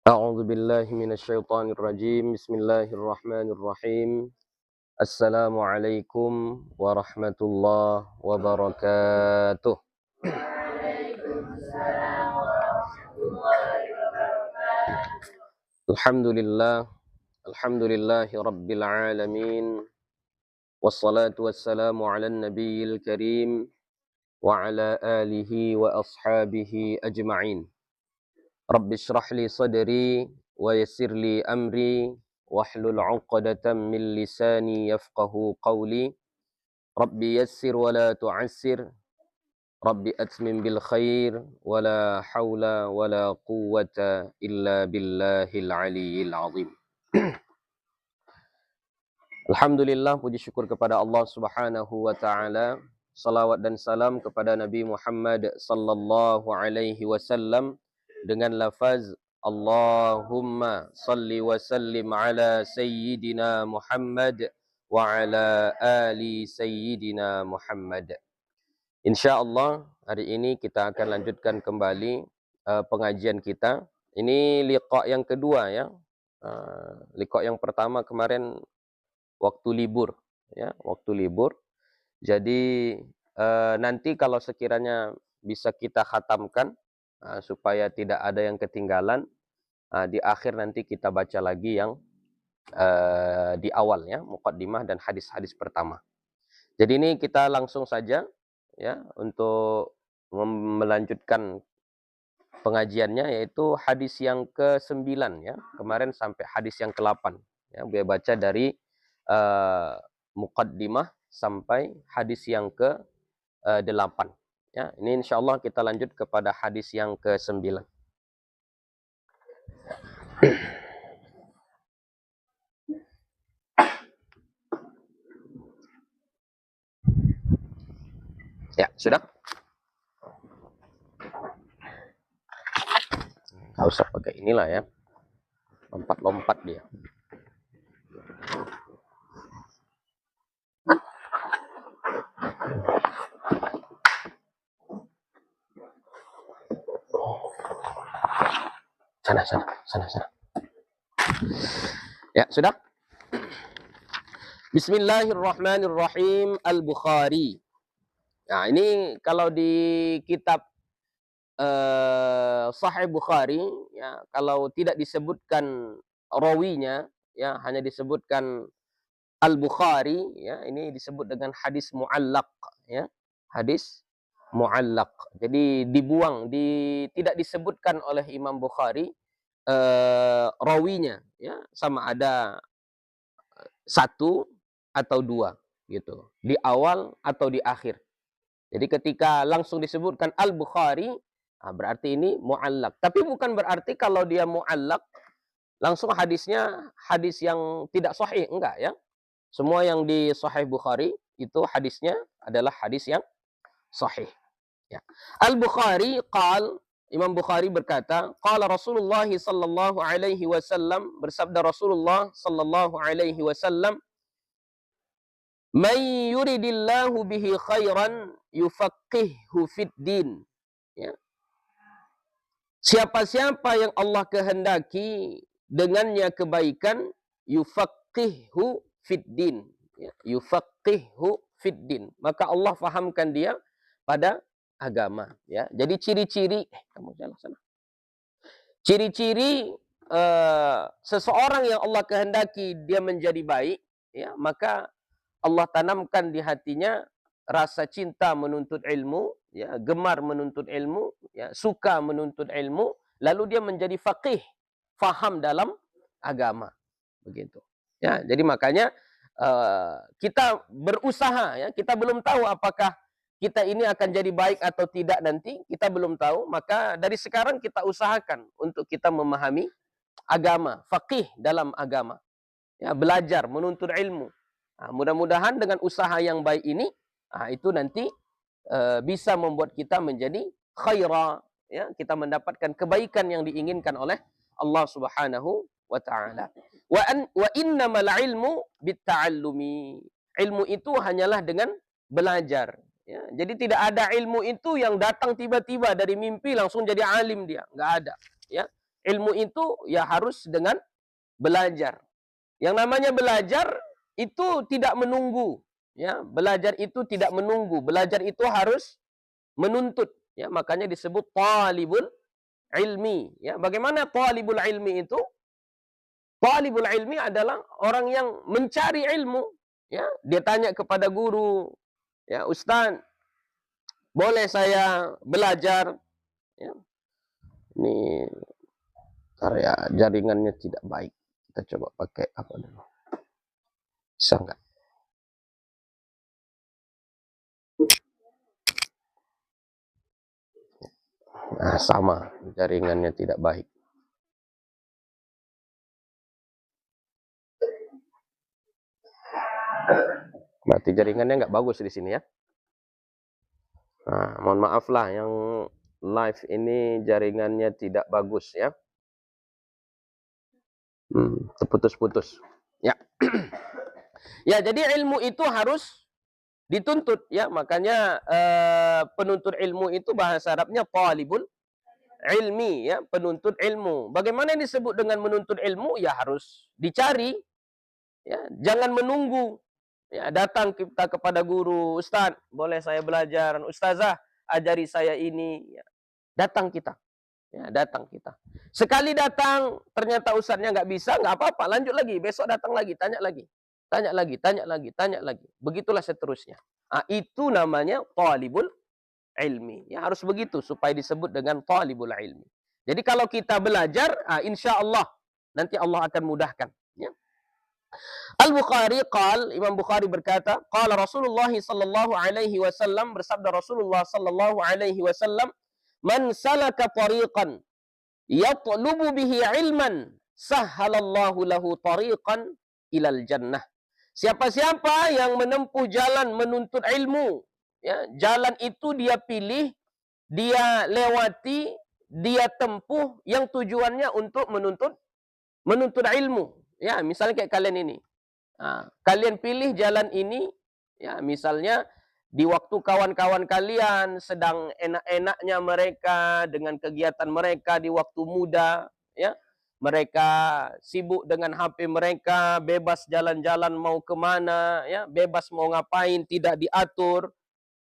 أعوذ بالله من الشيطان الرجيم. بسم الله الرحمن الرحيم. السلام عليكم ورحمة الله وبركاته. الحمد لله الحمد لله رب العالمين، والصلاة والسلام على النبي الكريم وعلى آله وأصحابه أجمعين. رب اشرح لي صدري ويسر لي أمري واحلل عقدة من لساني يفقه قولي. رب يسر ولا تعسر، رب أتمم بالخير، ولا حول ولا قوة إلا بالله العلي العظيم. Alhamdulillah, puji syukur kepada Allah Subhanahu wa taala. Salawat dan salam kepada Nabi Muhammad sallallahu alaihi wasallam dengan lafaz Allahumma salli wa sallim ala sayyidina Muhammad wa ala ali sayyidina Muhammad. InsyaAllah hari ini kita akan lanjutkan kembali pengajian kita. Ini liqa yang kedua ya. Liqa yang pertama kemarin waktu libur ya, waktu libur. Jadi nanti kalau sekiranya bisa kita khatamkan supaya tidak ada yang ketinggalan, di akhir nanti kita baca lagi yang di awal ya, muqaddimah dan hadis-hadis pertama. Jadi ini kita langsung saja ya untuk melanjutkan pengajiannya, yaitu hadis yang ke-9 ya. Kemarin sampai hadis yang ke-8 ya. Gue baca dari muqaddimah sampai hadis yang ke-8 ya. Ini insyaallah kita lanjut kepada hadis yang ke-9. Ya, sudah? Nggak usah pakai inilah ya. Lompat-lompat dia. Sana. Ya, sudah? Bismillahirrahmanirrahim. Al-Bukhari. Nah, ini kalau di kitab Sahih Bukhari ya, kalau tidak disebutkan rawinya ya, hanya disebutkan Al-Bukhari ya, ini disebut dengan hadis muallaq ya, hadis muallaq. Jadi dibuang, tidak disebutkan oleh Imam Bukhari rawinya ya, sama ada satu atau dua gitu, di awal atau di akhir. Jadi ketika langsung disebutkan Al-Bukhari, berarti ini muallaq. Tapi bukan berarti kalau dia muallaq langsung hadisnya hadis yang tidak sahih, enggak ya. Semua yang di Sahih Bukhari itu hadisnya adalah hadis yang sahih. Ya. Al-Bukhari Imam Bukhari berkata, qala Rasulullah sallallahu alaihi wasallam, bersabda Rasulullah sallallahu alaihi wasallam, "Man yuridillahu bihi khairan yufaqqihhu fid din." Ya. Siapa-siapa yang Allah kehendaki dengannya kebaikan, yufaqqihhu fid din. Ya, yufaqqihhu fid din. Maka Allah fahamkan dia pada agama ya. Jadi ciri-ciri kamu jalan sana. Ciri-ciri seseorang yang Allah kehendaki dia menjadi baik ya, maka Allah tanamkan di hatinya rasa cinta menuntut ilmu ya, gemar menuntut ilmu ya, suka menuntut ilmu, lalu dia menjadi faqih, faham dalam agama begitu ya. Jadi makanya kita berusaha ya, kita belum tahu apakah kita ini akan jadi baik atau tidak nanti, kita belum tahu, maka dari sekarang kita usahakan untuk kita memahami agama, faqih dalam agama ya, belajar menuntut ilmu. Mudah-mudahan dengan usaha yang baik ini itu nanti bisa membuat kita menjadi khaira ya, kita mendapatkan kebaikan yang diinginkan oleh Allah Subhanahu wa taala. Wa innamal ilmu bitta'allumi. Ilmu itu hanyalah dengan belajar ya. Jadi tidak ada ilmu itu yang datang tiba-tiba dari mimpi langsung jadi alim dia, enggak ada ya. ilmu itu ya harus dengan belajar. Yang namanya belajar itu tidak menunggu, ya. Belajar itu tidak menunggu. Belajar itu harus menuntut, ya. Makanya disebut talibul ilmi, ya. Bagaimana talibul ilmi itu? Talibul ilmi adalah orang yang mencari ilmu, ya. Dia tanya kepada guru, ya, Ustaz, boleh saya belajar? Ya. Ini area jaringannya tidak baik. Kita coba pakai apa dulu? Bisa nggak? Nah, sama, jaringannya tidak baik. Berarti jaringannya nggak bagus di sini, ya. Nah, mohon maaf lah yang live ini jaringannya tidak bagus, ya. Terputus-putus. Ya. Ya, jadi ilmu itu harus dituntut, ya. Makanya penuntut ilmu itu bahasa Arabnya talibul ilmi, ya, penuntut ilmu. Bagaimana disebut dengan menuntut ilmu? Ya harus dicari, ya. Jangan menunggu. Ya, datang kita kepada guru, Ustaz, boleh saya belajar? Ustazah, ajari saya ini. Ya, datang kita. Ya, datang kita. Sekali datang, ternyata ustaznya nggak bisa, nggak apa-apa, lanjut lagi. Besok datang lagi, tanya lagi. Tanya lagi, tanya lagi, tanya lagi. Begitulah seterusnya. Nah, itu namanya talibul ilmi. Ya, harus begitu supaya disebut dengan talibul ilmi. Jadi kalau kita belajar, insya Allah nanti Allah akan mudahkan. Ya. Al-Bukhari Imam Bukhari berkata, qala Rasulullah sallallahu alaihi wasallam, bersabda Rasulullah sallallahu alaihi wasallam, man salaka tariqan yatlubu bihi ilman sahhalallahu lahu tariqan ilal jannah. Siapa-siapa yang menempuh jalan menuntut ilmu, ya, jalan itu dia pilih, dia lewati, dia tempuh yang tujuannya untuk menuntut ilmu. Ya, misalnya kayak kalian ini. Kalian pilih jalan ini, ya, misalnya di waktu kawan-kawan kalian sedang enak-enaknya mereka dengan kegiatan mereka di waktu muda, ya, mereka sibuk dengan HP mereka, bebas jalan-jalan mau kemana, ya, bebas mau ngapain, tidak diatur,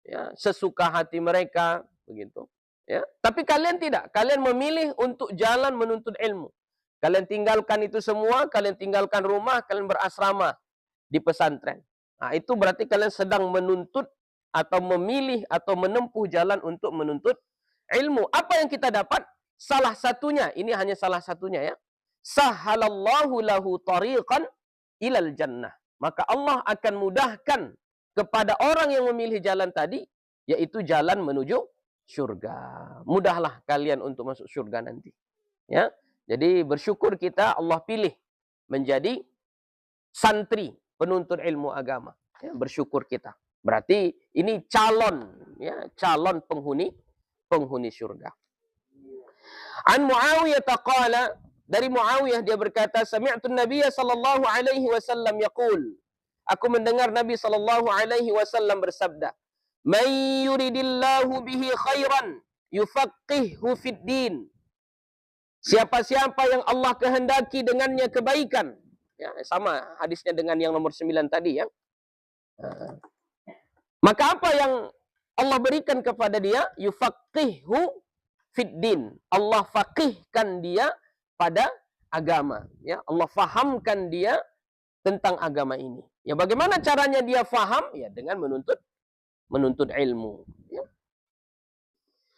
ya, sesuka hati mereka, begitu, ya. Tapi kalian tidak, kalian memilih untuk jalan menuntut ilmu. Kalian tinggalkan itu semua, kalian tinggalkan rumah, kalian berasrama di pesantren. Nah, itu berarti kalian sedang menuntut atau memilih atau menempuh jalan untuk menuntut ilmu. Apa yang kita dapat? Salah satunya, ini hanya salah satunya, ya. Sahhalallahu lahu tariqan ilal jannah. Maka Allah akan mudahkan kepada orang yang memilih jalan tadi, yaitu jalan menuju surga. Mudahlah kalian untuk masuk surga nanti. Ya. Jadi bersyukur kita Allah pilih menjadi santri penuntut ilmu agama. Ya, bersyukur kita. Berarti ini calon, ya, calon penghuni surga. An Muawiyah qala, dari Muawiyah dia berkata, sami'tu Nabiy sallallahu alaihi wasallam yaqul, aku mendengar Nabi sallallahu alaihi wasallam bersabda, "May yuridillahu bihi khairan yufaqqihhu fid din." Siapa-siapa yang Allah kehendaki dengannya kebaikan. Ya, sama hadisnya dengan yang nomor 9 tadi, ya. Maka apa yang Allah berikan kepada dia? Yufaqqihhu fid din. Allah faqihkan dia pada agama, ya. Allah fahamkan dia tentang agama ini. Ya, bagaimana caranya dia faham? Ya, dengan menuntut ilmu, ya.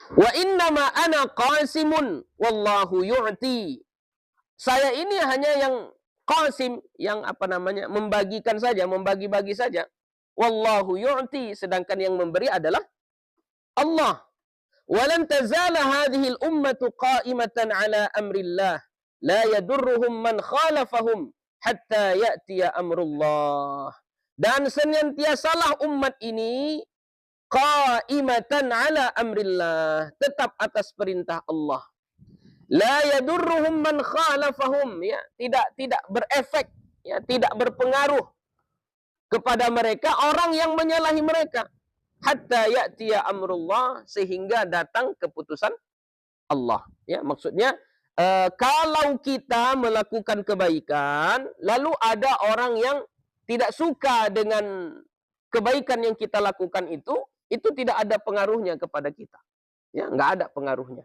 Wa innama ana qasimun wallahu yu'ti. Saya ini hanya yang qasim, yang apa namanya, membagikan saja, membagi-bagi saja. Wallahu yu'ti, sedangkan yang memberi adalah Allah. Walan tazala hadhihi al-ummatu qa'imatan ala amrillah la yadurruhum man khalafahum hatta ya'tiya amrullah. Dan senantiasalah umat ini qa'imatan ala amrillah, tetap atas perintah Allah. La yadurruhum man khalafahum, ya, tidak berefek, ya, tidak berpengaruh kepada mereka orang yang menyalahi mereka, hatta ya'tiya amrullah, sehingga datang keputusan Allah. Ya, maksudnya kalau kita melakukan kebaikan, lalu ada orang yang tidak suka dengan kebaikan yang kita lakukan itu tidak ada pengaruhnya kepada kita. Ya, nggak ada pengaruhnya.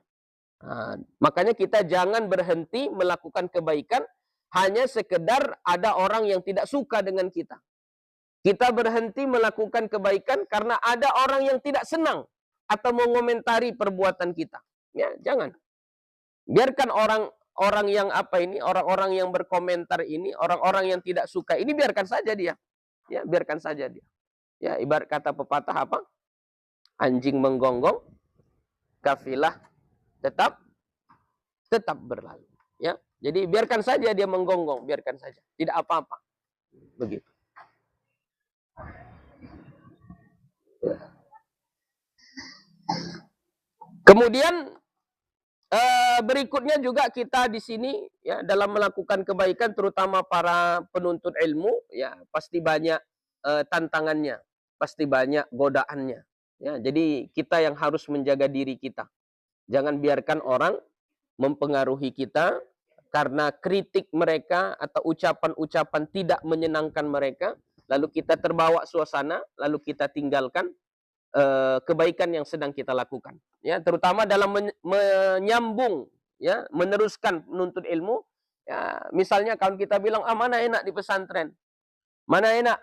Nah, makanya kita jangan berhenti melakukan kebaikan hanya sekedar ada orang yang tidak suka dengan kita. Kita berhenti melakukan kebaikan karena ada orang yang tidak senang atau mengomentari perbuatan kita. Ya, jangan. Biarkan orang yang orang-orang yang berkomentar ini, orang-orang yang tidak suka ini biarkan saja dia. Ya, biarkan saja dia. Ya, ibarat kata pepatah apa? Anjing menggonggong, kafilah tetap berlalu. Ya, jadi biarkan saja dia menggonggong, biarkan saja. Tidak apa-apa. Begitu. Kemudian berikutnya juga kita di sini ya dalam melakukan kebaikan terutama para penuntut ilmu ya pasti banyak tantangannya, pasti banyak godaannya. Ya, jadi kita yang harus menjaga diri kita. Jangan biarkan orang mempengaruhi kita karena kritik mereka atau ucapan-ucapan tidak menyenangkan mereka, lalu kita terbawa suasana, lalu kita tinggalkan kebaikan yang sedang kita lakukan. Ya, terutama dalam menyambung, ya, meneruskan menuntut ilmu. Ya, misalnya kalau kita bilang, mana enak di pesantren, mana enak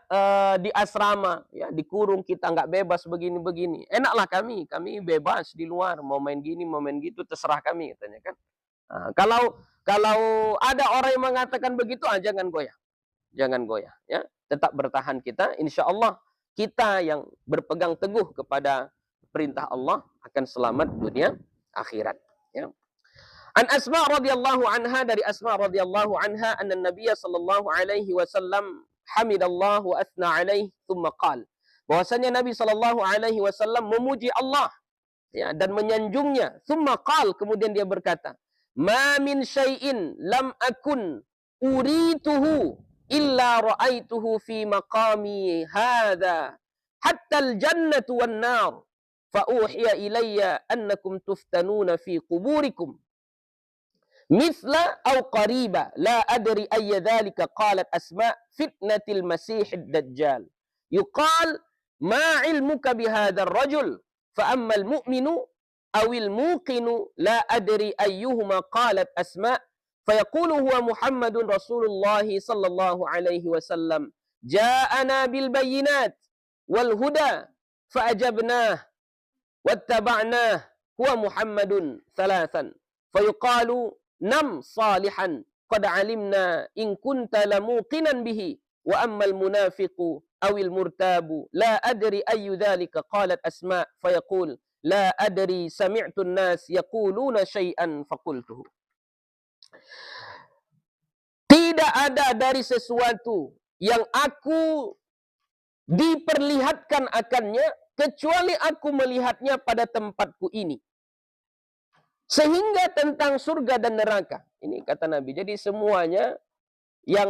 di asrama, ya, dikurung kita nggak bebas begini-begini. Enaklah kami bebas di luar, mau main gini, mau main gitu, terserah kami, katanya kan. Nah, kalau ada orang yang mengatakan begitu, jangan goyah, ya, tetap bertahan kita, insya Allah kita yang berpegang teguh kepada perintah Allah akan selamat dunia akhirat. Ya. An Asma radhiyallahu anha, dari Asma radhiyallahu anha, anna Nabiya sallallahu alaihi wasallam hamidallah wa athna alaihi thumma qala. Bahwasanya Nabi sallallahu alaihi wasallam memuji Allah ya dan menyanjungnya. Thumma qala, kemudian dia berkata, "Ma min syai'in lam akun urituhu illa ra'aituhu fi maqami hadha hatta al-jannatu wan-nar fa uhiya ilayya annakum tuftanuna fi quburikum mithla aw qariba la adri ayya dhalika qalat asma fitnatil masihid dajjal yuqal ma ilmuka bihadha ar-rajul fa amma al-mu'minu aw al-muqinu la adri ayyuhuma qalat asma فيقول هو محمد رسول الله صلى الله عليه وسلم جاءنا بالبينات والهدى فأجبناه واتبعناه هو محمد ثلاثا فيقال نم صالحا قد علمنا إن كنت لموقنا به وأما المنافق أو المرتاب لا أدري أي ذلك قالت أسماء فيقول لا أدري سمعت الناس يقولون شيئا فقلته. Tidak ada dari sesuatu yang aku diperlihatkan akannya kecuali aku melihatnya pada tempatku ini. Sehingga tentang surga dan neraka. Ini kata Nabi. Jadi semuanya yang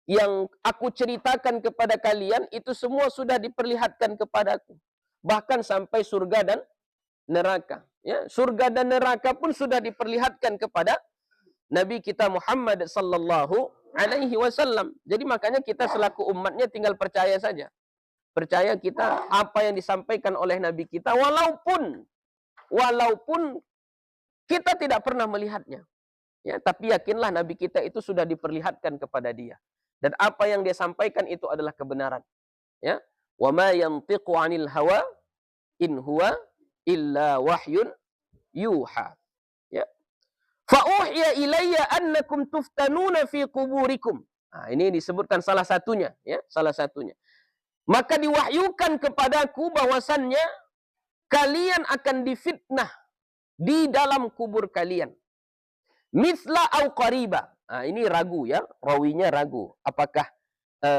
yang aku ceritakan kepada kalian itu semua sudah diperlihatkan kepadaku. Bahkan sampai surga dan neraka. Ya, surga dan neraka pun sudah diperlihatkan kepada Nabi kita Muhammad sallallahu alaihi wasallam. Jadi makanya kita selaku umatnya tinggal percaya saja. Percaya kita apa yang disampaikan oleh Nabi kita walaupun kita tidak pernah melihatnya. Ya, tapi yakinlah Nabi kita itu sudah diperlihatkan kepada dia. Dan apa yang dia sampaikan itu adalah kebenaran. Ya. Wa ma yantiqu 'anil hawa in huwa illa wahyun yuha. Ya. Fa uhiya ilayya annakum tuftanuna fi quburikum. Nah, ini disebutkan salah satunya, ya, salah satunya. Maka diwahyukan kepadaku bahwasannya kalian akan difitnah di dalam kubur kalian. Mithla au qariba. Nah, ini ragu ya, rawinya ragu. Apakah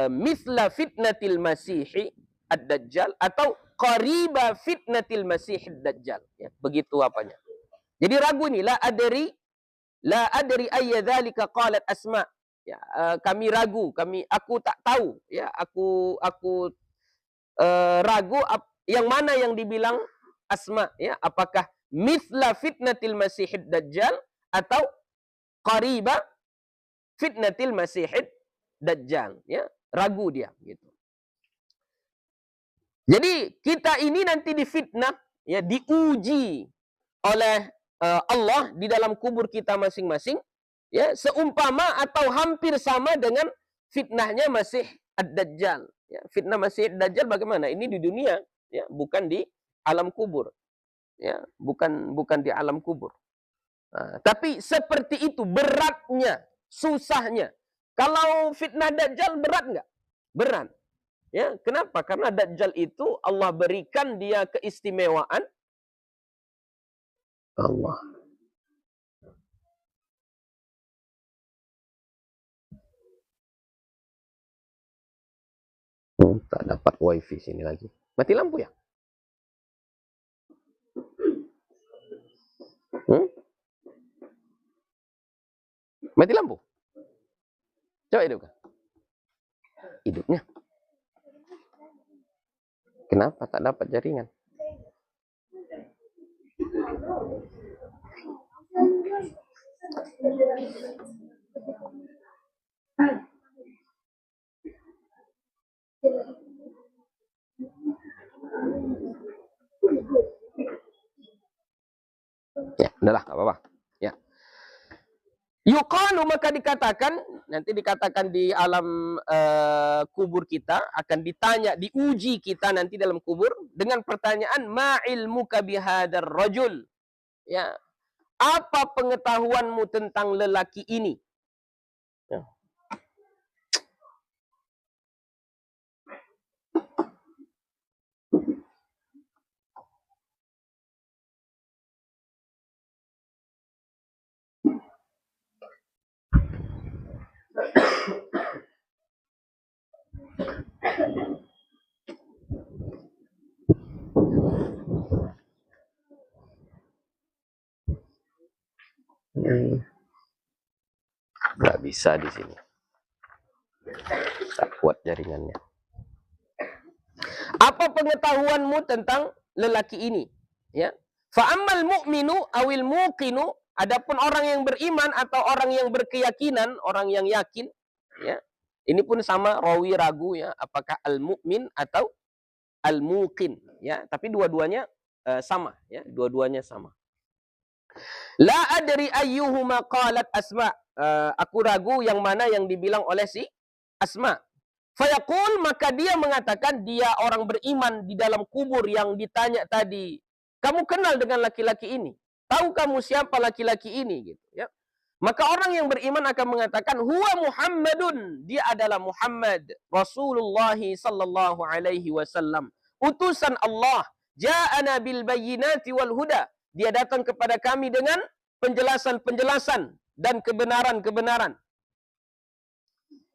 mithla fitnatil masihi ad-dajjal atau qariba fitnatil masihi ad-dajjal. Ya, begitu apanya. Jadi ragu ini, la adri ayya dzalika qalat Asma. Ya, kami ragu, aku tak tahu, ya, aku ragu yang mana yang dibilang Asma, ya, apakah mithla fitnatil masihid dajjal atau qariba fitnatil masihid dajjal, ya. Ragu dia gitu. Jadi kita ini nanti difitnah, ya, diuji oleh Allah di dalam kubur kita masing-masing, ya, seumpama atau hampir sama dengan fitnahnya Masih Ad-Dajjal. Ya, fitnah Masih Ad-Dajjal bagaimana? Ini di dunia, ya, bukan di alam kubur. Ya, bukan di alam kubur. Nah, tapi seperti itu beratnya, susahnya. Kalau fitnah Dajjal berat nggak? Berat. Ya, kenapa? Karena Dajjal itu Allah berikan dia keistimewaan. Allah. Tak dapat wifi sini lagi. Mati lampu ya? Mati lampu? Coba hidupkan. Hidupnya. Kenapa tak dapat jaringan? Ya, udahlah, enggak apa-apa. Ya. Yuqalu, maka dikatakan, nanti dikatakan di alam kubur kita, akan ditanya, diuji kita nanti dalam kubur dengan pertanyaan, ma ilmuka bihadar rajul? Ya. Apa pengetahuanmu tentang lelaki ini? Ya. Nggak bisa di sini. Tak kuat jaringannya. Apa pengetahuanmu tentang lelaki ini? Ya. Fa'ammal mu'minu awil muqinu, adapun orang yang beriman atau orang yang berkeyakinan, orang yang yakin, ya. Ini pun sama, rawi ragu, ya, apakah al-mu'min atau al-muqin, ya. Tapi dua-duanya sama, ya, dua-duanya sama. La adri ayyuhuma qalat Asma. Aku ragu yang mana yang dibilang oleh si Asma. Fayaqul, maka dia mengatakan, dia orang beriman di dalam kubur yang ditanya tadi, kamu kenal dengan laki-laki ini? Tahu kamu siapa laki-laki ini? Gitu, ya. Maka orang yang beriman akan mengatakan, huwa Muhammadun, dia adalah Muhammad, Rasulullah sallallahu alaihi wasallam, utusan Allah, ja'ana bil bayyinati wal huda, dia datang kepada kami dengan penjelasan-penjelasan dan kebenaran-kebenaran.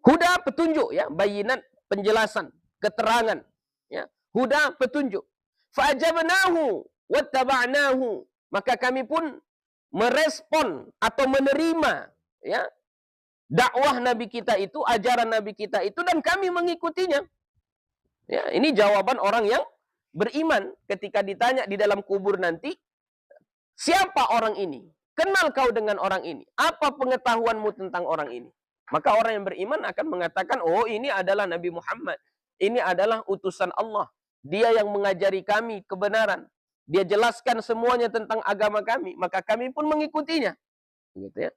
Huda, petunjuk, ya, bayyinat, penjelasan, keterangan, ya. Huda, petunjuk. Fa'ajabnahu wattaba'nahu, maka kami pun merespon atau menerima, ya, dakwah Nabi kita itu, ajaran Nabi kita itu, dan kami mengikutinya. Ya, ini jawaban orang yang beriman ketika ditanya di dalam kubur nanti, siapa orang ini? Kenal kau dengan orang ini? Apa pengetahuanmu tentang orang ini? Maka orang yang beriman akan mengatakan, oh, ini adalah Nabi Muhammad. Ini adalah utusan Allah. Dia yang mengajari kami kebenaran. Dia jelaskan semuanya tentang agama kami. Maka kami pun mengikutinya. Gitu, ya.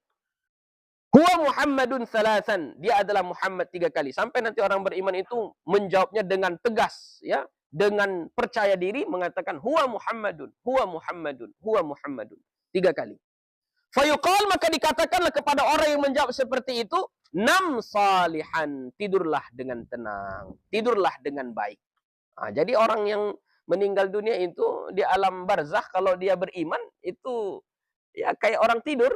Huwa Muhammadun thalathan. Dia adalah Muhammad 3 kali. Sampai nanti orang beriman itu menjawabnya dengan tegas, ya, dengan percaya diri, mengatakan huwa Muhammadun, huwa Muhammadun, huwa Muhammadun 3 kali. Fayuqal, maka dikatakanlah kepada orang yang menjawab seperti itu, nam salihan, tidurlah dengan tenang, tidurlah dengan baik. Nah, jadi orang yang meninggal dunia itu di alam barzakh, kalau dia beriman itu ya kayak orang tidur.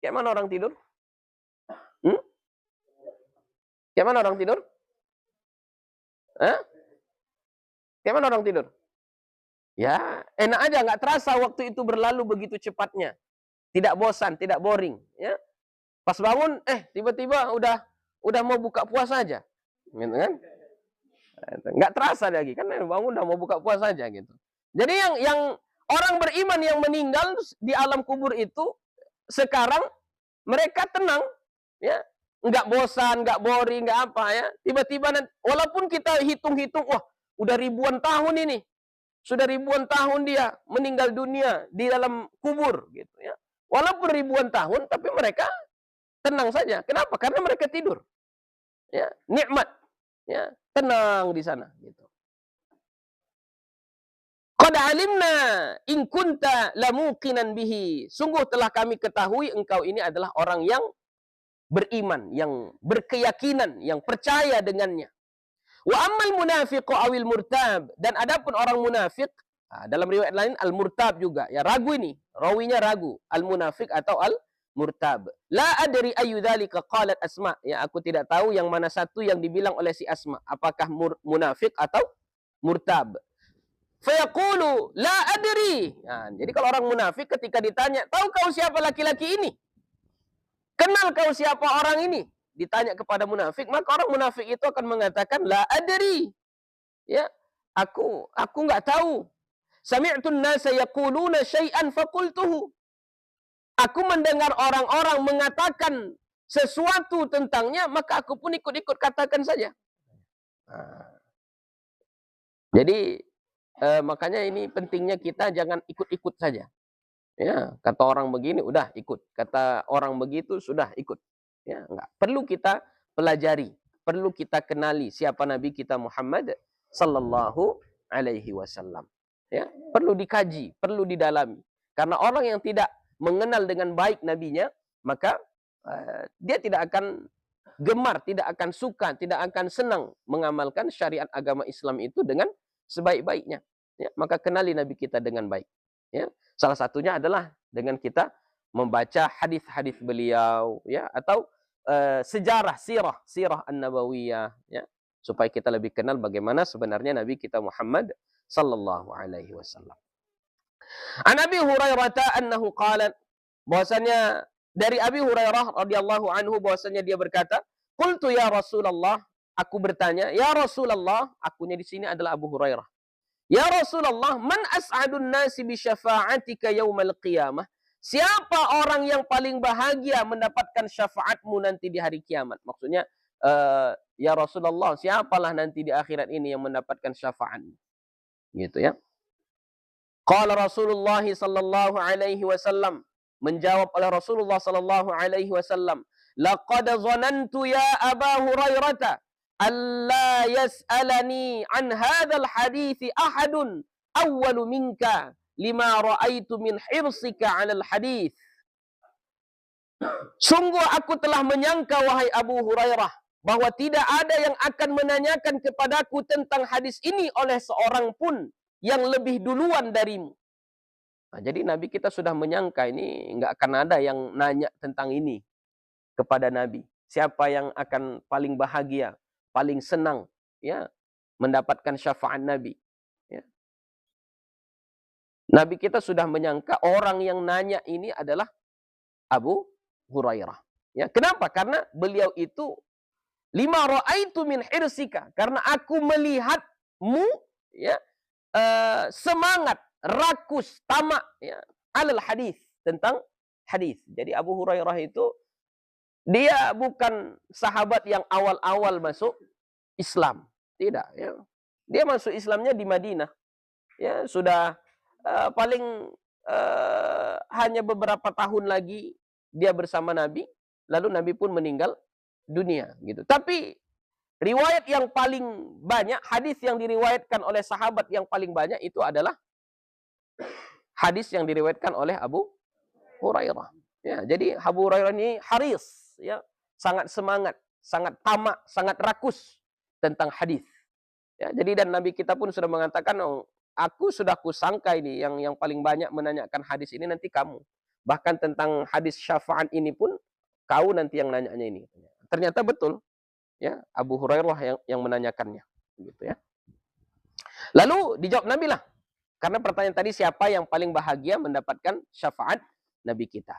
Kayak mana orang tidur? Kayak mana orang tidur? Kayak mana orang tidur? Ya, enak aja, nggak terasa waktu itu berlalu begitu cepatnya. Tidak bosan, tidak boring, ya. Pas bangun, tiba-tiba udah mau buka puasa aja, gitu kan? Nggak terasa lagi, kan bangun udah mau buka puasa aja, gitu. Jadi yang orang beriman yang meninggal di alam kubur itu sekarang mereka tenang, ya, nggak bosan, nggak boring, nggak apa ya. Tiba-tiba walaupun kita hitung-hitung, wah, udah ribuan tahun ini, sudah ribuan tahun dia meninggal dunia di dalam kubur, gitu ya. Walaupun ribuan tahun, tapi mereka tenang saja. Kenapa? Karena mereka tidur, ya, nikmat, ya, tenang di sana, gitu. Qad alimna in kunta lamuqinan bihi. Sungguh telah kami ketahui engkau ini adalah orang yang beriman, yang berkeyakinan, yang percaya dengannya. Wa ammal munafiqu awil murtab, dan adapun orang munafik, dalam riwayat lain al-murtab juga, ya, ragu ini, rawinya ragu, al-munafiq atau al-murtab. La adri ayu dzalika qalat Asma, ya, aku tidak tahu yang mana satu yang dibilang oleh si Asma, apakah munafik atau murtab. Fayaqulu la adri. Nah, jadi kalau orang munafik ketika ditanya, tahu kau siapa laki-laki ini? Kenal kau siapa orang ini? Ditanya kepada munafik, maka orang munafik itu akan mengatakan la adri. Ya, aku enggak tahu. Sami'tun nasa yaquluna syai'an faqultuhu. Aku mendengar orang-orang mengatakan sesuatu tentangnya, maka aku pun ikut-ikut katakan saja. Nah, jadi makanya ini pentingnya kita jangan ikut-ikut saja. Ya, kata orang begini udah ikut, kata orang begitu sudah ikut. Ya, enggak. Perlu kita pelajari, perlu kita kenali siapa Nabi kita Muhammad sallallahu alaihi wasallam. Ya, perlu dikaji, perlu didalami. Karena orang yang tidak mengenal dengan baik nabinya, maka dia tidak akan gemar, tidak akan suka, tidak akan senang mengamalkan syariat agama Islam itu dengan sebaik-baiknya. Ya, maka kenali Nabi kita dengan baik. Ya, salah satunya adalah dengan kita membaca hadis-hadis beliau, ya, atau sejarah sirah an-nabawiyah, ya, supaya kita lebih kenal bagaimana sebenarnya Nabi kita Muhammad sallallahu alaihi wasallam. An Abi Hurairah annahu qala, bahwasanya dari Abi Hurairah radhiyallahu anhu bahwasanya dia berkata, qultu ya Rasulullah, aku bertanya, ya Rasulullah, akunya di sini adalah Abu Hurairah. Ya Rasulullah, man as'adun nasi bi syafa'atika yaumal qiyamah? Siapa orang yang paling bahagia mendapatkan syafaatmu nanti di hari kiamat? Maksudnya, ya Rasulullah, siapalah nanti di akhirat ini yang mendapatkan syafaatmu? Gitu ya. Qala Rasulullah sallallahu alaihi wasallam, menjawab oleh Rasulullah sallallahu alaihi wasallam, laqad dhanantu ya Aba Hurairah alla yas'alani an hadzal hadithi ahadun awwalu minka lima ra'aitu min hirsika 'alal hadits. Sungguh aku telah menyangka wahai Abu Hurairah bahwa tidak ada yang akan menanyakan kepadaku tentang hadis ini oleh seorang pun yang lebih duluan darimu. Nah, jadi Nabi kita sudah menyangka ini enggak akan ada yang nanya tentang ini kepada Nabi. Siapa yang akan paling bahagia, paling senang, ya, mendapatkan syafaat Nabi, ya. Nabi kita sudah menyangka orang yang nanya ini adalah Abu Hurairah. Ya, kenapa? Karena beliau itu lima ra'aitu min hirsika, karena aku melihatmu, ya, semangat, rakus, tamak, ya, alal hadis, tentang hadis. Jadi Abu Hurairah itu dia bukan sahabat yang awal-awal masuk Islam, tidak, ya. Dia masuk Islamnya di Madinah, ya, sudah paling hanya beberapa tahun lagi dia bersama Nabi, lalu Nabi pun meninggal dunia, gitu. Tapi riwayat yang paling banyak, hadis yang diriwayatkan oleh sahabat yang paling banyak itu adalah hadis yang diriwayatkan oleh Abu Hurairah. Ya, jadi Abu Hurairah ini haris, ya, sangat semangat, sangat tamak, sangat rakus tentang hadis. Ya, jadi dan Nabi kita pun sudah mengatakan, oh, aku sudah kusangka ini yang paling banyak menanyakan hadis ini nanti kamu. Bahkan tentang hadis syafaat ini pun kau nanti yang nanyanya ini. Ternyata betul, ya, Abu Hurairah yang menanyakannya, gitu ya. Lalu dijawab Nabi lah, karena pertanyaan tadi siapa yang paling bahagia mendapatkan syafaat Nabi kita.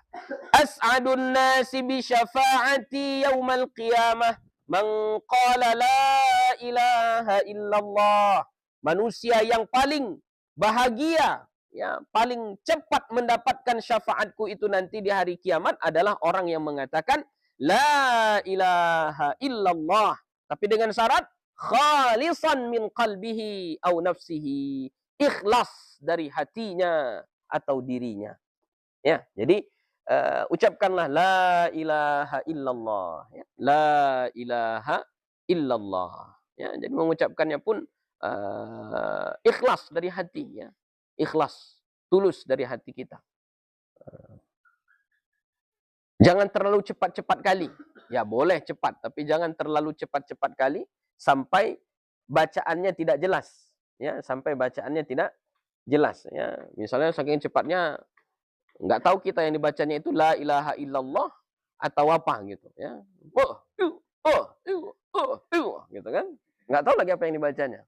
As'adun nasi bi syafa'ati yaumal qiyamah man qala la ilaha illallah. Manusia yang paling bahagia ya, paling cepat mendapatkan syafaatku itu nanti di hari kiamat adalah orang yang mengatakan la ilaha illallah, tapi dengan syarat khalisan min qalbihi au nafsihi, ikhlas dari hatinya atau dirinya. Ya, jadi ucapkanlah la ilaha illallah, ya. La ilaha illallah. Ya, jadi mengucapkannya pun ikhlas dari hati, ya. Ikhlas, tulus dari hati kita. Jangan terlalu cepat-cepat kali. Ya boleh cepat, tapi jangan terlalu cepat-cepat kali sampai bacaannya tidak jelas. Ya, sampai bacaannya tidak jelas. Ya, misalnya saking cepatnya nggak tahu kita yang dibacanya itu la ilaha illallah atau apa gitu. Ya, gitu kan? Nggak tahu lagi apa yang dibacanya.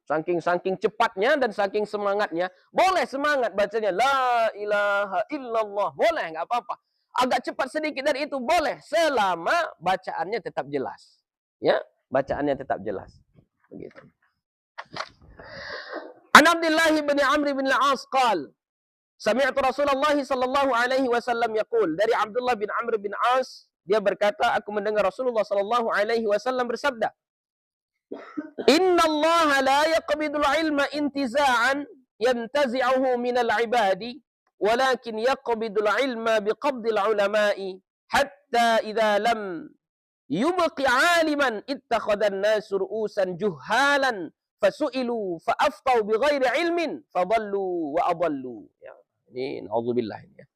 Saking cepatnya dan saking semangatnya, boleh semangat bacanya la ilaha illallah, boleh nggak apa-apa. Agak cepat sedikit dari itu boleh, selama bacaannya tetap jelas. Ya, bacaannya tetap jelas. Begitu. An Abdullah bin Amr bin Al-As qala sami'tu Rasulullah sallallahu alaihi wasallam yaqul, dari Abdullah bin Amr bin As, dia berkata, aku mendengar Rasulullah sallallahu alaihi wasallam bersabda, Inna Allah la yaqbidul ilma intiza'an yantazi'uhu minal ibadi, walakin yaqbidul ilma biqabdil ulama'i, hatta idha lam yubqi aliman ittakhadhan nasu ru'usan juhalan fasu'ilu fa'aftau bighairi ilmin fadallu wa adallu. Ya, ini na'udzubillah ini ya.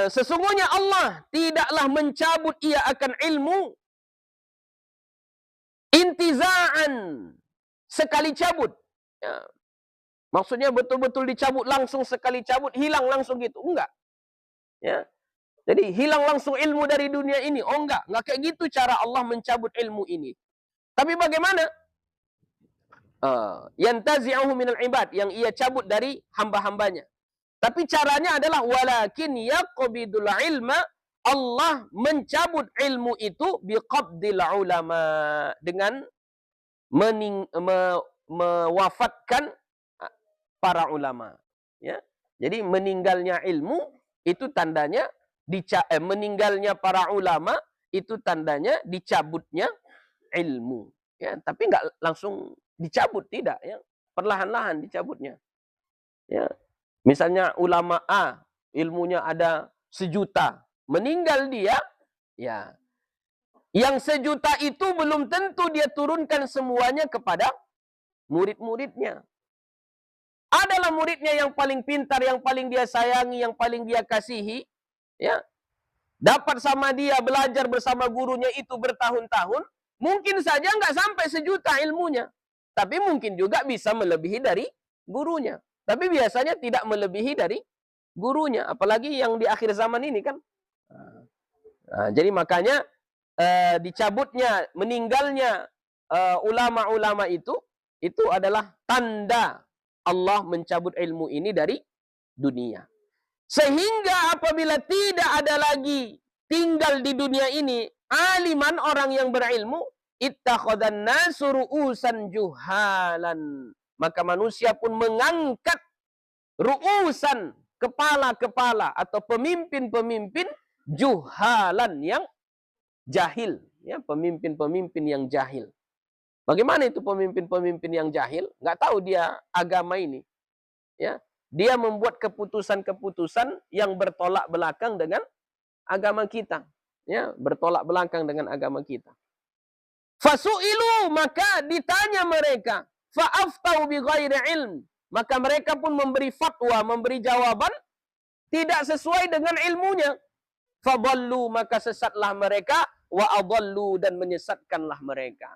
Sesungguhnya Allah tidaklah mencabut ia akan ilmu intiza'an, sekali cabut. Ya. Maksudnya betul-betul dicabut langsung, sekali cabut, hilang langsung gitu. Enggak. Ya. Jadi hilang langsung ilmu dari dunia ini. Oh enggak. Enggak kayak gitu cara Allah mencabut ilmu ini. Tapi bagaimana? Yantazi'uhu minal ibad, yang ia cabut dari hamba-hambanya. Tapi caranya adalah walakin yaqbidul ilma, Allah mencabut ilmu itu biqabdil ulama, dengan mewafatkan para ulama. Ya. Jadi meninggalnya ilmu itu tandanya meninggalnya para ulama itu tandanya dicabutnya ilmu. Ya, tapi enggak langsung dicabut, tidak. Ya. Perlahan-lahan dicabutnya. Ya. Misalnya ulama A, ilmunya ada 1 juta. Meninggal dia, ya, yang 1 juta itu belum tentu dia turunkan semuanya kepada murid-muridnya. Adalah muridnya yang paling pintar, yang paling dia sayangi, yang paling dia kasihi, ya, dapat sama dia, belajar bersama gurunya itu bertahun-tahun, mungkin saja nggak sampai 1 juta ilmunya, tapi mungkin juga bisa melebihi dari gurunya. Tapi biasanya tidak melebihi dari gurunya, apalagi yang di akhir zaman ini kan. Jadi makanya dicabutnya, meninggalnya ulama-ulama itu adalah tanda Allah mencabut ilmu ini dari dunia. Sehingga apabila tidak ada lagi tinggal di dunia ini aliman, orang yang berilmu, ittakhadhan nasu ru'usan juhalan, maka manusia pun mengangkat ru'usan, kepala-kepala atau pemimpin-pemimpin juhalan, yang jahil, ya, pemimpin-pemimpin yang jahil. Bagaimana itu pemimpin-pemimpin yang jahil? Nggak tahu dia agama ini, ya. Dia membuat keputusan-keputusan yang bertolak belakang dengan agama kita, ya, bertolak belakang dengan agama kita. Fasu'ilu, maka ditanya mereka, fa'aftau bighairi ilm, maka mereka pun memberi fatwa, memberi jawaban tidak sesuai dengan ilmunya. Fadallu, maka sesatlah mereka, wa adallu, dan menyesatkanlah mereka.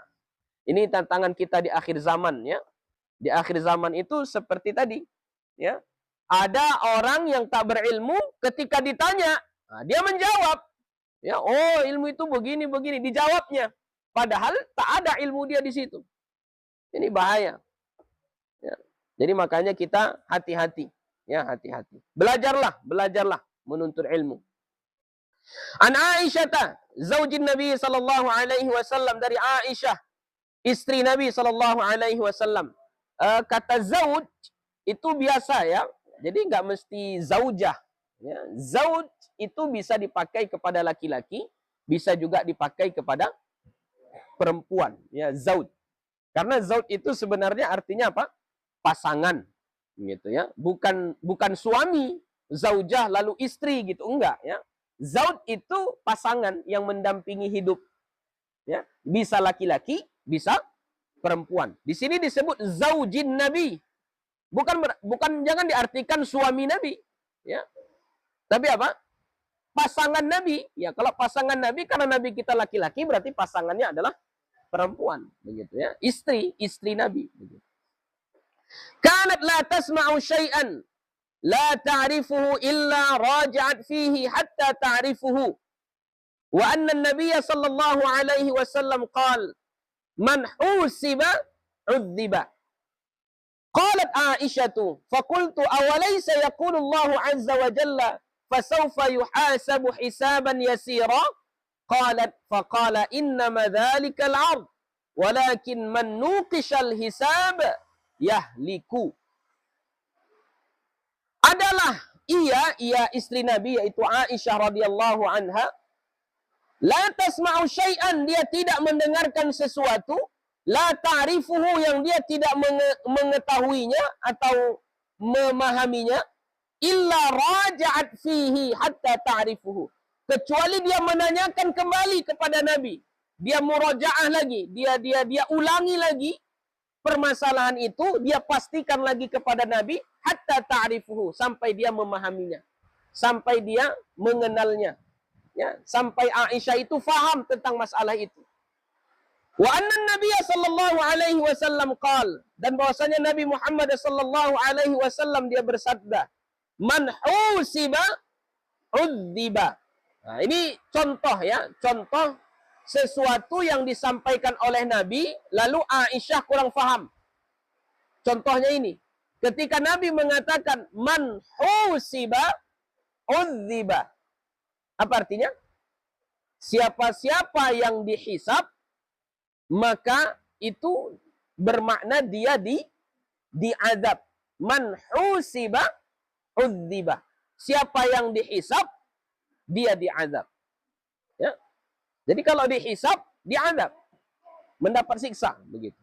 Ini tantangan kita di akhir zaman, ya. Di akhir zaman itu seperti tadi, ya. Ada orang yang tak berilmu, ketika ditanya, dia menjawab, ya, oh ilmu itu begini-begini, dijawabnya. Padahal tak ada ilmu dia di situ. Ini bahaya. Ya. Jadi makanya kita hati-hati, ya, hati-hati. Belajarlah menuntut ilmu. An Aisyah, zaujin Nabi sallallahu alaihi wasallam, dari Aisyah, istri Nabi sallallahu alaihi wasallam. Kata zauj itu biasa ya. Jadi nggak mesti zaujah. Ya. Zauj itu bisa dipakai kepada laki-laki, bisa juga dipakai kepada perempuan. Ya, zauj. Karena zauj itu sebenarnya artinya apa? Pasangan, gitu ya. Bukan suami, zaujah lalu istri gitu, enggak ya. Zauj itu pasangan yang mendampingi hidup. Ya, bisa laki-laki, bisa perempuan. Di sini disebut zaujin Nabi. Bukan jangan diartikan suami Nabi, ya. Tapi apa? Pasangan Nabi. Ya, kalau pasangan Nabi karena Nabi kita laki-laki berarti pasangannya adalah perempuan, begitu ya. Istri Nabi, begitu. Kanat la tasma'u syai'an la ta'rifuhu illa raja'at fihi hatta ta'rifuhu. Wa anna an-nabiy sallallahu alaihi wasallam qala man husiba 'udziba. Qalat Aisyatu faqultu awalaysa yaqulu Allah 'azza wa jalla fasawfa yuhasabu hisaban yasira. Qalat faqala innama dhalika al-'ard walakin man nuqishal hisab yahliku. Adalah ia istri Nabi yaitu Aisyah radhiyallahu anha, la tasma'u syai'an, dia tidak mendengarkan sesuatu, la ta'rifuhu, yang dia tidak mengetahuinya atau memahaminya, illa raja'at fihi hatta ta'rifuhu, kecuali dia menanyakan kembali kepada Nabi, dia murajaah lagi, dia ulangi lagi permasalahan itu, dia pastikan lagi kepada Nabi hatta ta'rifuhu, sampai dia memahaminya, sampai dia mengenalnya, ya, sampai Aisyah itu faham tentang masalah itu. Wa anna Nabi sallallahu alaihi wasallam qala, dan bahwasanya Nabi Muhammad sallallahu alaihi wasallam dia bersabda, man husiba udziba. Nah, ini contoh ya, contoh sesuatu yang disampaikan oleh Nabi lalu Aisyah kurang faham. Contohnya ini, ketika Nabi mengatakan man husiba udziba. Apa artinya? Siapa-siapa yang dihisab, maka itu bermakna dia diazab. Man husiba udziba. Siapa yang dihisab, dia diazab. Ya. Jadi kalau dihisab, diazab. Mendapat siksa, begitu.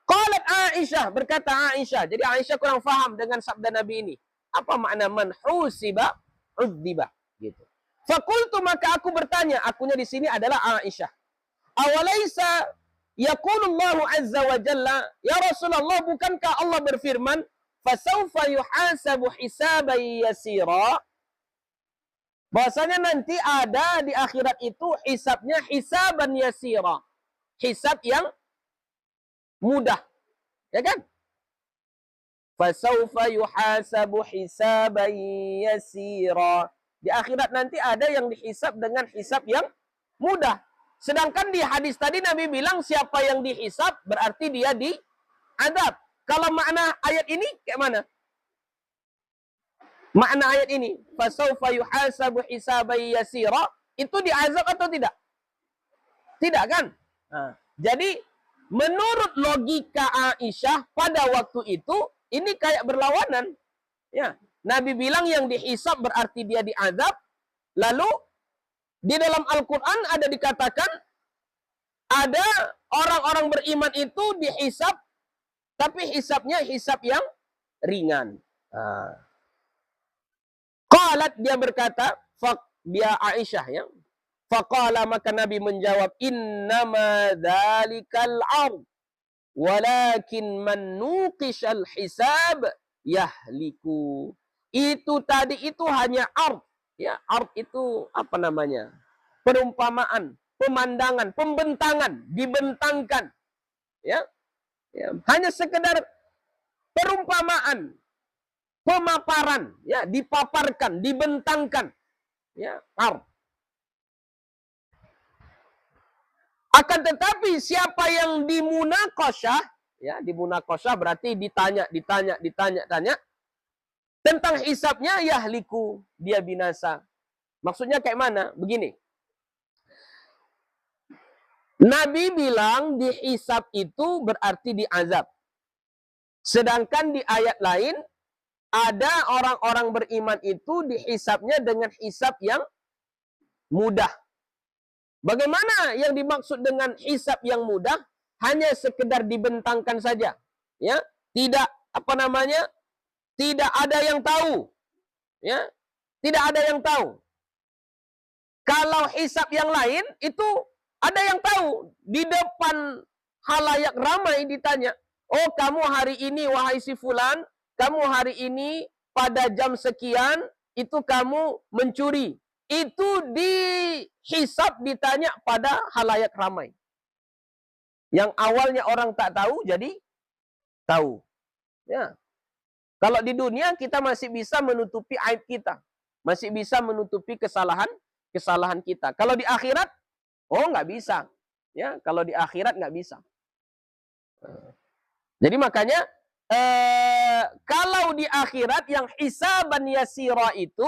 Qalat Aisyah, berkata Aisyah. Jadi Aisyah kurang faham dengan sabda Nabi ini. Apa makna man husiba udziba, gitu. Fakultu, maka aku bertanya, akunya di sini adalah Aisyah. Awalaysa yaqulullahu azza wa jalla, ya Rasulullah, bukankah Allah berfirman, fasawfa yuhasabu hisaban yasira, bahwasanya nanti ada di akhirat itu hisabnya hisaban yasira, hisab yang mudah, ya kan? Fasawfa yuhasabu hisaban yasira, di akhirat nanti ada yang dihisab dengan hisab yang mudah. Sedangkan di hadis tadi Nabi bilang siapa yang dihisab berarti dia diazab. Kalau makna ayat ini kayak mana? Makna ayat ini, fasawfa yuhasabu hisaban yasira, itu diazab atau tidak? Tidak kan? Nah, jadi menurut logika Aisyah pada waktu itu ini kayak berlawanan. Ya, Nabi bilang yang dihisab berarti dia diazab. Lalu di dalam Al-Quran ada dikatakan ada orang-orang beriman itu dihisab, tapi hisabnya hisab yang ringan. Qalat, dia berkata, dia Aisyah ya. Faqala, maka Nabi menjawab, innama dhalikal ard walakin man nuqishal hisab yahliku. Itu tadi itu hanya ard. Ya, ard itu apa namanya? Perumpamaan, pemandangan, pembentangan, dibentangkan. Ya. Ya, hanya sekedar perumpamaan, pemaparan, ya, dipaparkan, dibentangkan. Ya, ard. Akan tetapi siapa yang dimunaqasyah, ya, dimunaqasyah berarti ditanya tentang hisabnya, yahliku, dia binasa. Maksudnya kayak mana? Begini. Nabi bilang dihisab itu berarti diazab. Sedangkan di ayat lain ada orang-orang beriman itu dihisabnya dengan hisab yang mudah. Bagaimana yang dimaksud dengan hisab yang mudah? Hanya sekedar dibentangkan saja, ya. Tidak Tidak ada yang tahu, ya. Tidak ada yang tahu. Kalau hisab yang lain itu ada yang tahu, di depan halayak ramai ditanya, "Oh, kamu hari ini wahai si fulan, kamu hari ini pada jam sekian itu kamu mencuri." Itu dihisab, ditanya pada halayak ramai. Yang awalnya orang tak tahu jadi tahu. Ya. Kalau di dunia kita masih bisa menutupi aib kita, masih bisa menutupi kesalahan kita. Kalau di akhirat, oh nggak bisa. Ya, kalau di akhirat nggak bisa. Jadi makanya kalau di akhirat yang hisaban yasira itu,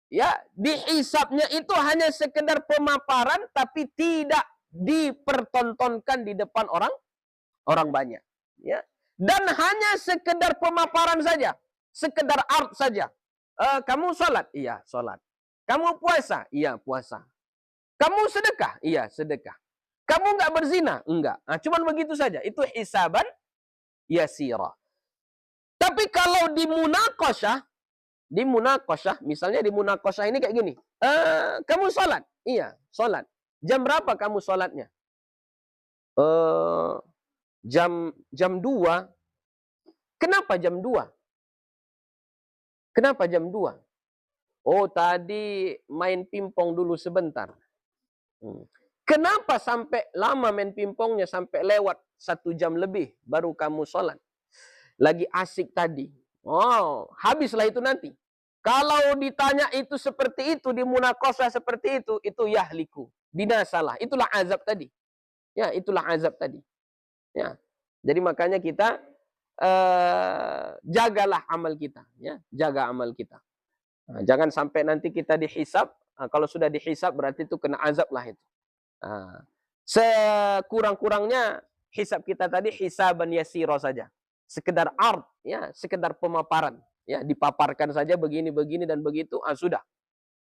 ya, dihisabnya itu hanya sekedar pemaparan tapi tidak dipertontonkan di depan orang banyak, ya. Dan hanya sekedar pemaparan saja, sekedar art saja. Kamu sholat? Iya, sholat. Kamu puasa? Iya, puasa. Kamu sedekah? Iya, sedekah. Kamu nggak berzina? Enggak. Nah, cuman begitu saja. Itu hisaban yasira. Tapi kalau di munaqasyah, misalnya di munaqasyah ini kayak gini. Kamu sholat? Iya, sholat. Jam berapa kamu sholatnya? Jam 2. Kenapa jam 2? Kenapa jam 2? Oh, tadi main pingpong dulu sebentar. Kenapa sampai lama main pingpongnya, sampai lewat 1 jam lebih baru kamu sholat? Lagi asik tadi. Oh, habislah itu nanti. Kalau ditanya itu seperti itu, di munaqasyah seperti itu yahliku. Binasalah. Itulah azab tadi. Ya, itulah azab tadi. Ya. Jadi makanya kita jagalah amal kita, ya, jaga amal kita. Nah, jangan sampai nanti kita dihisab. Nah, kalau sudah dihisab berarti itu kena azab lah itu. Nah, sekurang-kurangnya hisab kita tadi hisaban yasira saja, sekedar art, ya, sekedar pemaparan, ya, dipaparkan saja begini dan begitu, sudah,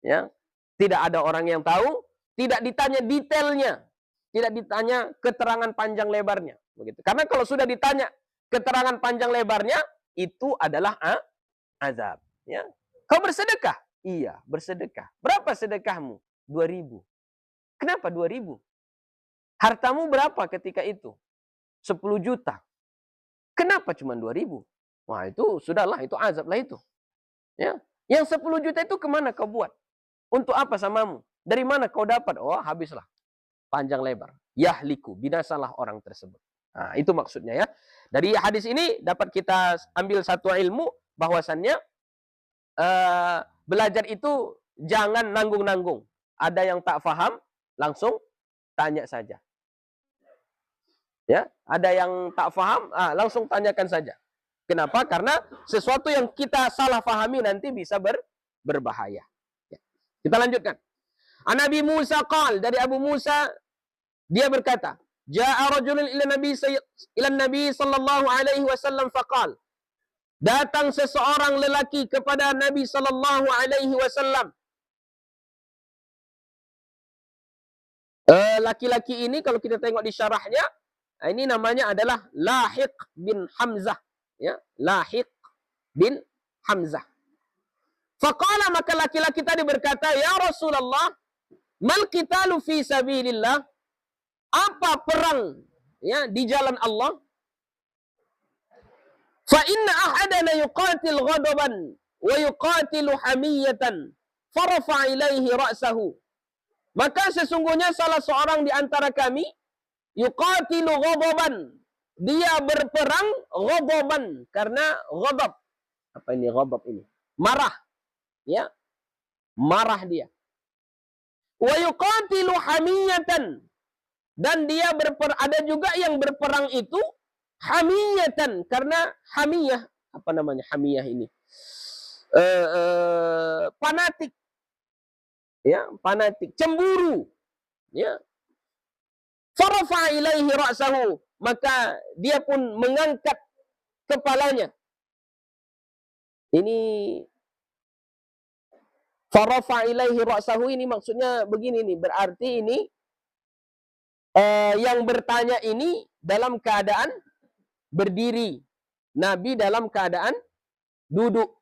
ya. Tidak ada orang yang tahu, tidak ditanya detailnya, tidak ditanya keterangan panjang lebarnya, begitu. Karena kalau sudah ditanya keterangan panjang lebarnya, itu adalah azab, ya. Kau bersedekah? Iya, bersedekah. Berapa sedekahmu? 2.000. Kenapa 2.000? Hartamu berapa ketika itu? 10 juta. Kenapa cuma 2.000? Wah, itu sudahlah, itu azab lah itu. Ya. Yang 10 juta itu kemana kau buat? Untuk apa samamu? Dari mana kau dapat? Oh, habislah. Panjang lebar. Yahliku, binasalah orang tersebut. Nah, itu maksudnya, ya. Dari hadis ini dapat kita ambil satu ilmu bahwasannya belajar itu jangan nanggung-nanggung. Ada yang tak faham, langsung tanya saja. Ya, ada yang tak faham, langsung tanyakan saja. Kenapa? Karena sesuatu yang kita salah fahami nanti bisa berbahaya. Ya. Kita lanjutkan. An Nabi Musa qal, dari Abu Musa dia berkata, Ja'a rajulun ila Nabi sallallahu alaihi wasallam faqal. Datang seseorang lelaki kepada Nabi sallallahu alaihi wasallam. Laki-laki ini kalau kita tengok di syarahnya, ini namanya adalah Lahiq bin Hamzah, ya, Lahiq bin Hamzah. Faqala, maka laki-laki tadi berkata, "Ya Rasulullah, mal qitalu fi sabilillah?" Apa perang, ya, di jalan Allah? Fa inna ahadana yuqatil ghadaban wa yuqatilu hamiyatan farafa ilaihi ra'sahu. Maka sesungguhnya salah seorang di antara kami yuqatilu ghadaban, dia berperang ghadaban, karena ghadab. Apa ini ghadab ini? Marah, ya. Marah dia. Wa yuqatilu hamiyatan, dan dia ada juga yang berperang itu hamiyatan, karena hamiyah, apa namanya hamiyah ini? Fanatik, ya, fanatik, cemburu, ya. Farafa ilaihi ra'sahu, maka dia pun mengangkat kepalanya. Ini farafa ilaihi ra'sahu, ini maksudnya begini nih, berarti ini yang bertanya ini dalam keadaan berdiri. Nabi dalam keadaan duduk.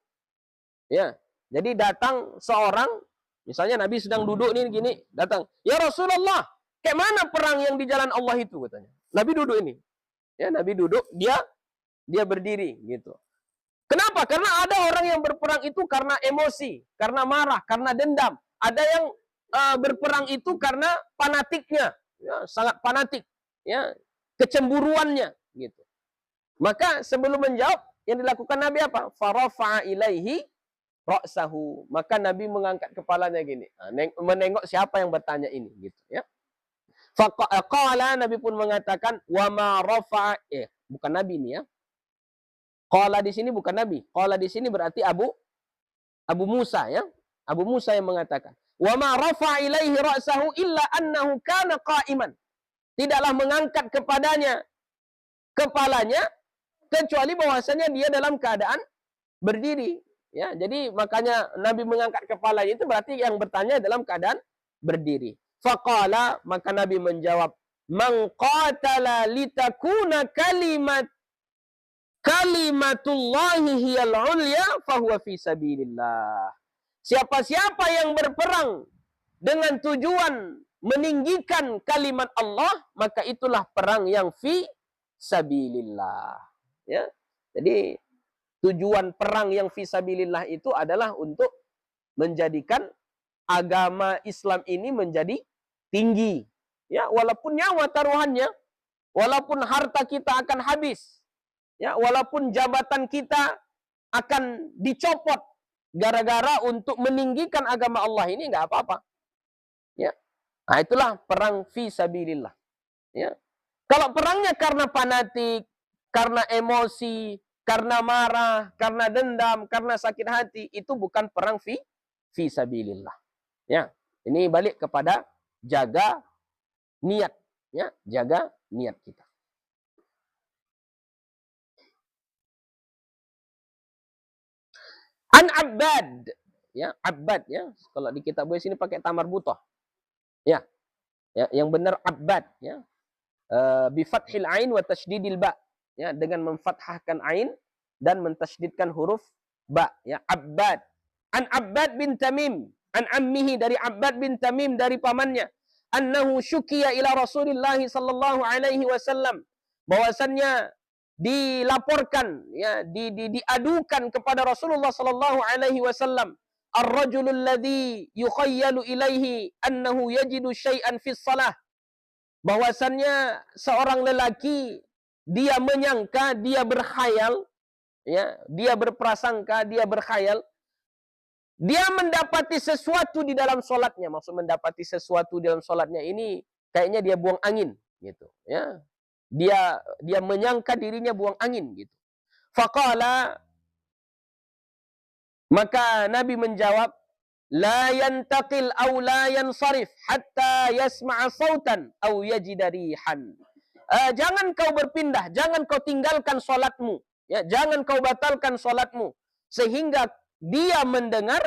Ya. Jadi datang seorang, misalnya Nabi sedang duduk nih gini, datang, "Ya Rasulullah, kayak mana perang yang di jalan Allah itu?" katanya. Nabi duduk ini. Ya, Nabi duduk, dia berdiri gitu. Kenapa? Karena ada orang yang berperang itu karena emosi, karena marah, karena dendam. Ada yang berperang itu karena fanatiknya, ya, sangat fanatik, ya, kecemburuannya gitu. Maka sebelum menjawab, yang dilakukan Nabi apa? Farafa'a ilaihi ra'sahu. Maka Nabi mengangkat kepalanya gini, menengok siapa yang bertanya ini gitu ya. Faqala, Nabi pun mengatakan, wa ma rafa'a, bukan Nabi ini ya. Qala di sini bukan Nabi. Qala di sini berarti Abu Musa ya. Abu Musa yang mengatakan, wa ma rafa'a ilaihi ra'sahu illa annahu kana qa'iman. Tidaklah mengangkat kepadanya kepalanya kecuali bahwasanya dia dalam keadaan berdiri. Ya, jadi makanya Nabi mengangkat kepalanya itu berarti yang bertanya dalam keadaan berdiri. Faqala, maka Nabi menjawab, man qatala litakuna kalimatullahi hiyal ulya fahuwa fi sabilillah. Siapa-siapa yang berperang dengan tujuan meninggikan kalimat Allah, maka itulah perang yang fi sabilillah. Ya. Jadi tujuan perang yang fi sabilillah itu adalah untuk menjadikan agama Islam ini menjadi tinggi. Ya, walaupun nyawa taruhannya, walaupun harta kita akan habis, ya, walaupun jabatan kita akan dicopot gara-gara untuk meninggikan agama Allah ini, nggak apa-apa. Ya. Nah, itulah perang fi sabilillah. Ya. Kalau perangnya karena fanatik, karena emosi, karena marah, karena dendam, karena sakit hati, itu bukan perang fi sabilillah. Ya. Ini balik kepada jaga niat, ya, jaga niat kita. An Abbad, ya, Abbad ya. Kalau di kitab gue sini pakai tamar butoh. Ya. Ya, yang benar Abbad ya. Bi fathil ain wa tasydidil ba. Ya, dengan memfathahkan ain dan mentasydidkan huruf ba, ya, Abbad. An Abbad bin Tamim, an ammihi, dari Abbad bin Tamim, dari pamannya, annahu syukiya ila Rasulillah sallallahu alaihi wasallam, bahwasannya dilaporkan, ya, diadukan kepada Rasulullah sallallahu alaihi wasallam, ar-rajulul ladzi yukhayyalu ilaihi annahu yajidu syai'an fi shalah, bahwasannya seorang lelaki dia menyangka, dia berkhayal, ya, dia berprasangka, dia berkhayal, dia mendapati sesuatu di dalam sholatnya. Maksud mendapati sesuatu di dalam sholatnya ini kayaknya dia buang angin gitu, ya. Dia menyangka dirinya buang angin gitu. Faqala, maka Nabi menjawab, la yantaqil aw la yansarif hatta yasma'a sautan aw yajida rihan. Jangan kau berpindah, jangan kau tinggalkan sholatmu, ya, jangan kau batalkan sholatmu sehingga dia mendengar,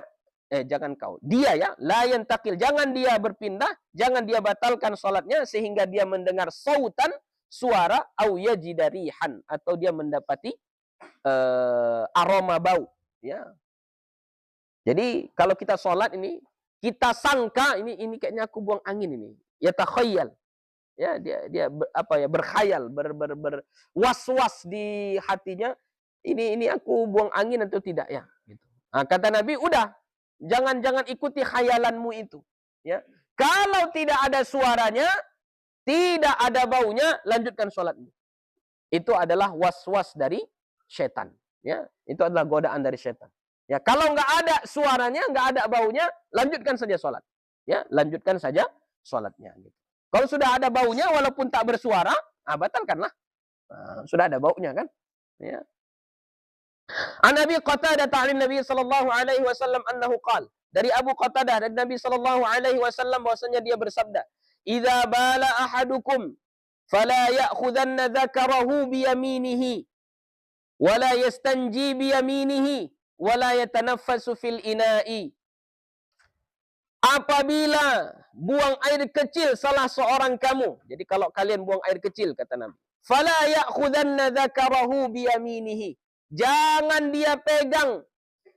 dia, ya, la yantaqil, jangan dia berpindah, jangan dia batalkan sholatnya sehingga dia mendengar sautan, suara, au yajida rihan, atau dia mendapati aroma bau, ya. Jadi kalau kita sholat ini, kita sangka ini kayaknya aku buang angin ini, ya, takhayyal, ya, dia berkhayal, was-was di hatinya, ini aku buang angin atau tidak, ya, gitu. Nah, kata Nabi, udah, jangan ikuti khayalanmu itu, ya. Kalau tidak ada suaranya, tidak ada baunya, lanjutkan sholatmu. Itu adalah was-was dari setan, ya. Itu adalah godaan dari setan. Ya, kalau nggak ada suaranya, nggak ada baunya, lanjutkan saja sholat. Ya, lanjutkan saja sholatnya. Gitu. Kalau sudah ada baunya, walaupun tak bersuara, batalkanlah. Sudah ada baunya kan? Ya. An Abi Qatadah ta'ala Nabi sallallahu alaihi wasallam annahu qala. Dari Abu Qatadah dari Nabi sallallahu alaihi wasallam bahwasanya dia bersabda, "Idza bala ahadukum fala ya'khudanna dzakarahu bi yaminihi." wala yastanji biyaminihi wala yatanaffasu fil ina'i. Apabila buang air kecil salah seorang kamu. Jadi kalau kalian buang air kecil, kata Nabi. Fala ya'khudanna dzakarahu biyaminihi. Jangan dia pegang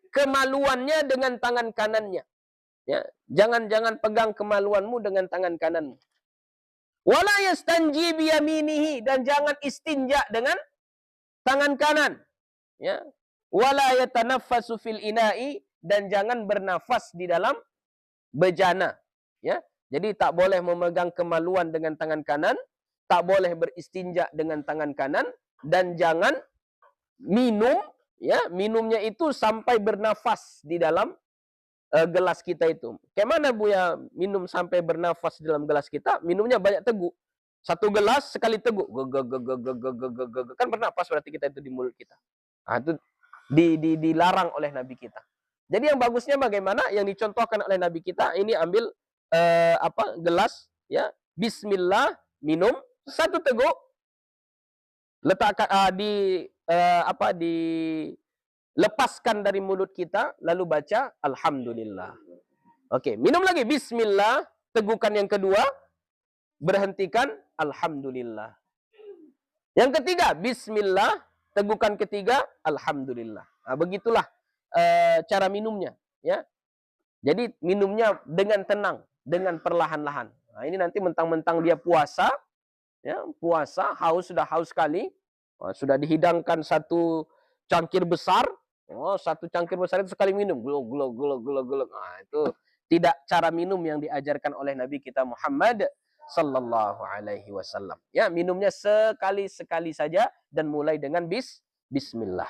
kemaluannya dengan tangan kanannya. Ya, jangan pegang kemaluanmu dengan tangan kananmu. Wala yastanji biyaminihi, dan jangan istinja dengan tangan kanan. Ya. Wala yatanaffasu fil ina'i, dan jangan bernafas di dalam bejana. Ya. Jadi tak boleh memegang kemaluan dengan tangan kanan, tak boleh beristinja dengan tangan kanan, dan jangan minum, ya, minumnya itu sampai bernafas di dalam gelas kita itu. Kayak mana Buya minum sampai bernafas di dalam gelas kita? Minumnya banyak teguk. Satu gelas sekali teguk. Kan bernafas berarti kita itu di mulut kita. Nah, itu dilarang oleh Nabi kita. Jadi yang bagusnya bagaimana? Yang dicontohkan oleh Nabi kita, ini ambil gelas, ya, bismillah, minum satu teguk, letakkan lepaskan dari mulut kita, lalu baca alhamdulillah. Oke, minum lagi bismillah, tegukan yang kedua, berhentikan alhamdulillah. Yang ketiga bismillah, tegukan ketiga alhamdulillah. Nah, begitulah cara minumnya, ya. Jadi minumnya dengan tenang, dengan perlahan-lahan. Nah, ini nanti mentang-mentang dia puasa, ya, puasa, sudah haus sekali, sudah dihidangkan satu cangkir besar. Satu cangkir besar itu sekali minum. Glok. Nah, itu tidak cara minum yang diajarkan oleh Nabi kita Muhammad sallallahu alaihi wasallam. Ya, minumnya sekali-sekali saja dan mulai dengan bismillah.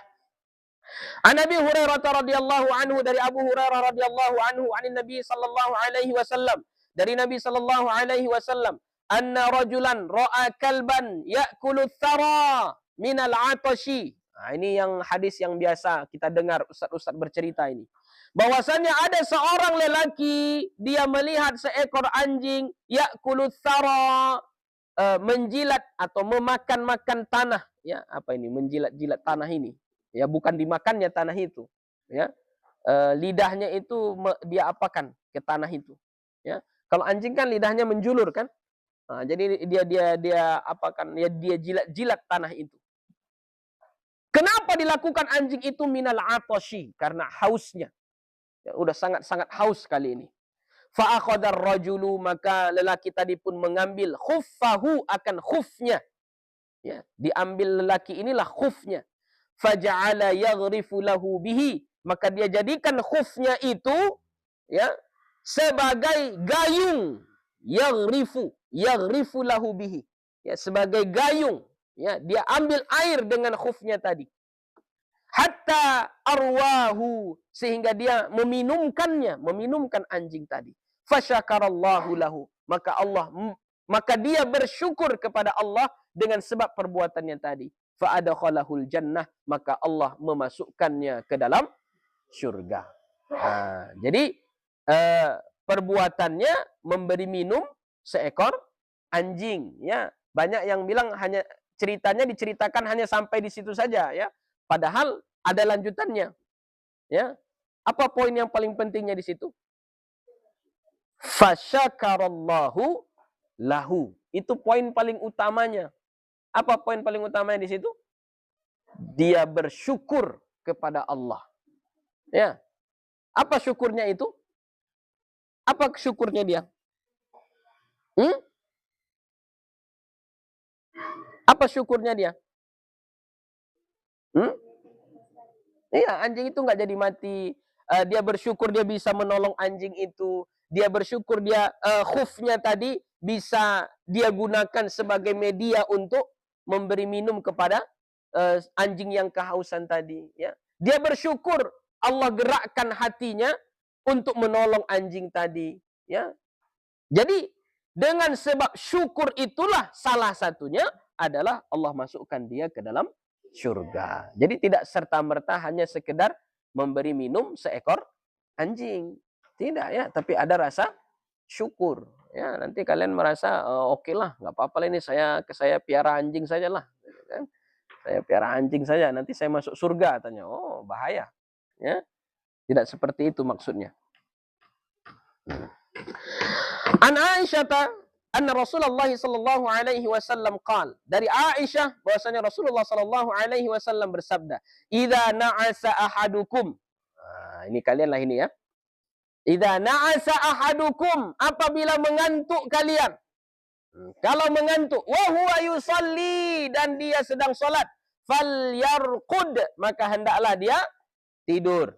An Abi Hurairah radhiyallahu anhu, dari Abu Hurairah radhiyallahu anhu, anin Nabi sallallahu alaihi wasallam, dari Nabi sallallahu alaihi wasallam, anna rajulan ra'a kalban ya'kulu thara minal 'atashi. Nah, ini yang hadis yang biasa kita dengar ustaz-ustaz bercerita ini. Bahwasanya ada seorang lelaki, dia melihat seekor anjing ya'kulu thara, menjilat atau memakan-makan tanah, ya. Apa ini menjilat-jilat tanah ini? Ya, bukan dimakannya tanah itu, ya. Lidahnya itu dia apakan ke tanah itu, ya. Kalau anjing kan lidahnya menjulur kan? Nah, jadi dia apakan? Ya, dia jilat-jilat tanah itu. Kenapa dilakukan anjing itu? Minal 'atashi, karena hausnya. Ya, udah sangat-sangat haus kali ini. Fa akhadar rajulu, maka lelaki tadi pun mengambil khuffahu, akan khufnya. Ya, diambil lelaki inilah khufnya. Faja'ala yaghrifu lahu bihi, maka dia jadikan khufnya itu, ya, sebagai gayung. Yaghrifu lahu bihi, ya, sebagai gayung, ya, dia ambil air dengan khufnya tadi. Hatta arwahu, sehingga dia meminumkan anjing tadi. Fasyakarallahu lahu, maka dia bersyukur kepada Allah dengan sebab perbuatannya tadi. Fa'adakhalahul jannah, maka Allah memasukkannya ke dalam syurga. Nah, jadi perbuatannya memberi minum seekor anjing, ya. Banyak yang bilang hanya ceritanya diceritakan hanya sampai di situ saja, ya. Padahal ada lanjutannya, ya. Apa poin yang paling pentingnya di situ? Fasyakarallahu lahu. Itu poin paling utamanya. Apa poin paling utamanya di situ? Dia bersyukur kepada Allah. Ya. Apa syukurnya itu? Apa syukurnya dia? Apa syukurnya dia? Iya, anjing itu nggak jadi mati. Dia bersyukur dia bisa menolong anjing itu. Dia bersyukur dia khufnya tadi bisa dia gunakan sebagai media untuk memberi minum kepada anjing yang kehausan tadi. Ya. Dia bersyukur Allah gerakkan hatinya untuk menolong anjing tadi. Ya. Jadi dengan sebab syukur itulah salah satunya adalah Allah masukkan dia ke dalam surga. Jadi tidak serta-merta hanya sekedar memberi minum seekor anjing. Tidak, ya, tapi ada rasa syukur. Ya, nanti kalian merasa oke lah, nggak apa-apa lah ini saya piara anjing saja lah. Kan? Saya piara anjing saja, nanti saya masuk surga katanya. Oh, bahaya. Ya. Tidak seperti itu maksudnya. An Aisyah anna Rasulullah sallallahu alaihi wasallam qaal. Dari Aisyah bahwasanya Rasulullah sallallahu alaihi wasallam bersabda, "Idza na'asa ahadukum." Nah, ini kalianlah ini ya. "Idza na'asa ahadukum," apabila mengantuk kalian. Kalau mengantuk, wa huwa yusalli, dan dia sedang salat, falyarqud, maka hendaklah dia tidur.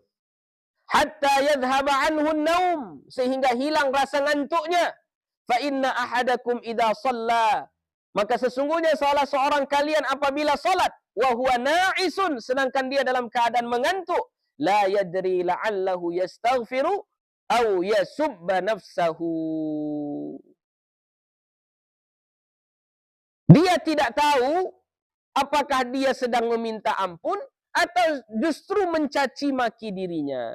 Hatta yadhhaba anhu an-naum, sehingga hilang rasa ngantuknya. Fa inna ahadakum idza shalla, maka sesungguhnya salah seorang kalian apabila salat, wa huwa na'isun, sedangkan dia dalam keadaan mengantuk, la yadri la'allahu yastaghfiru aw yasubba nafsahu. Dia tidak tahu apakah dia sedang meminta ampun atau justru mencaci maki dirinya.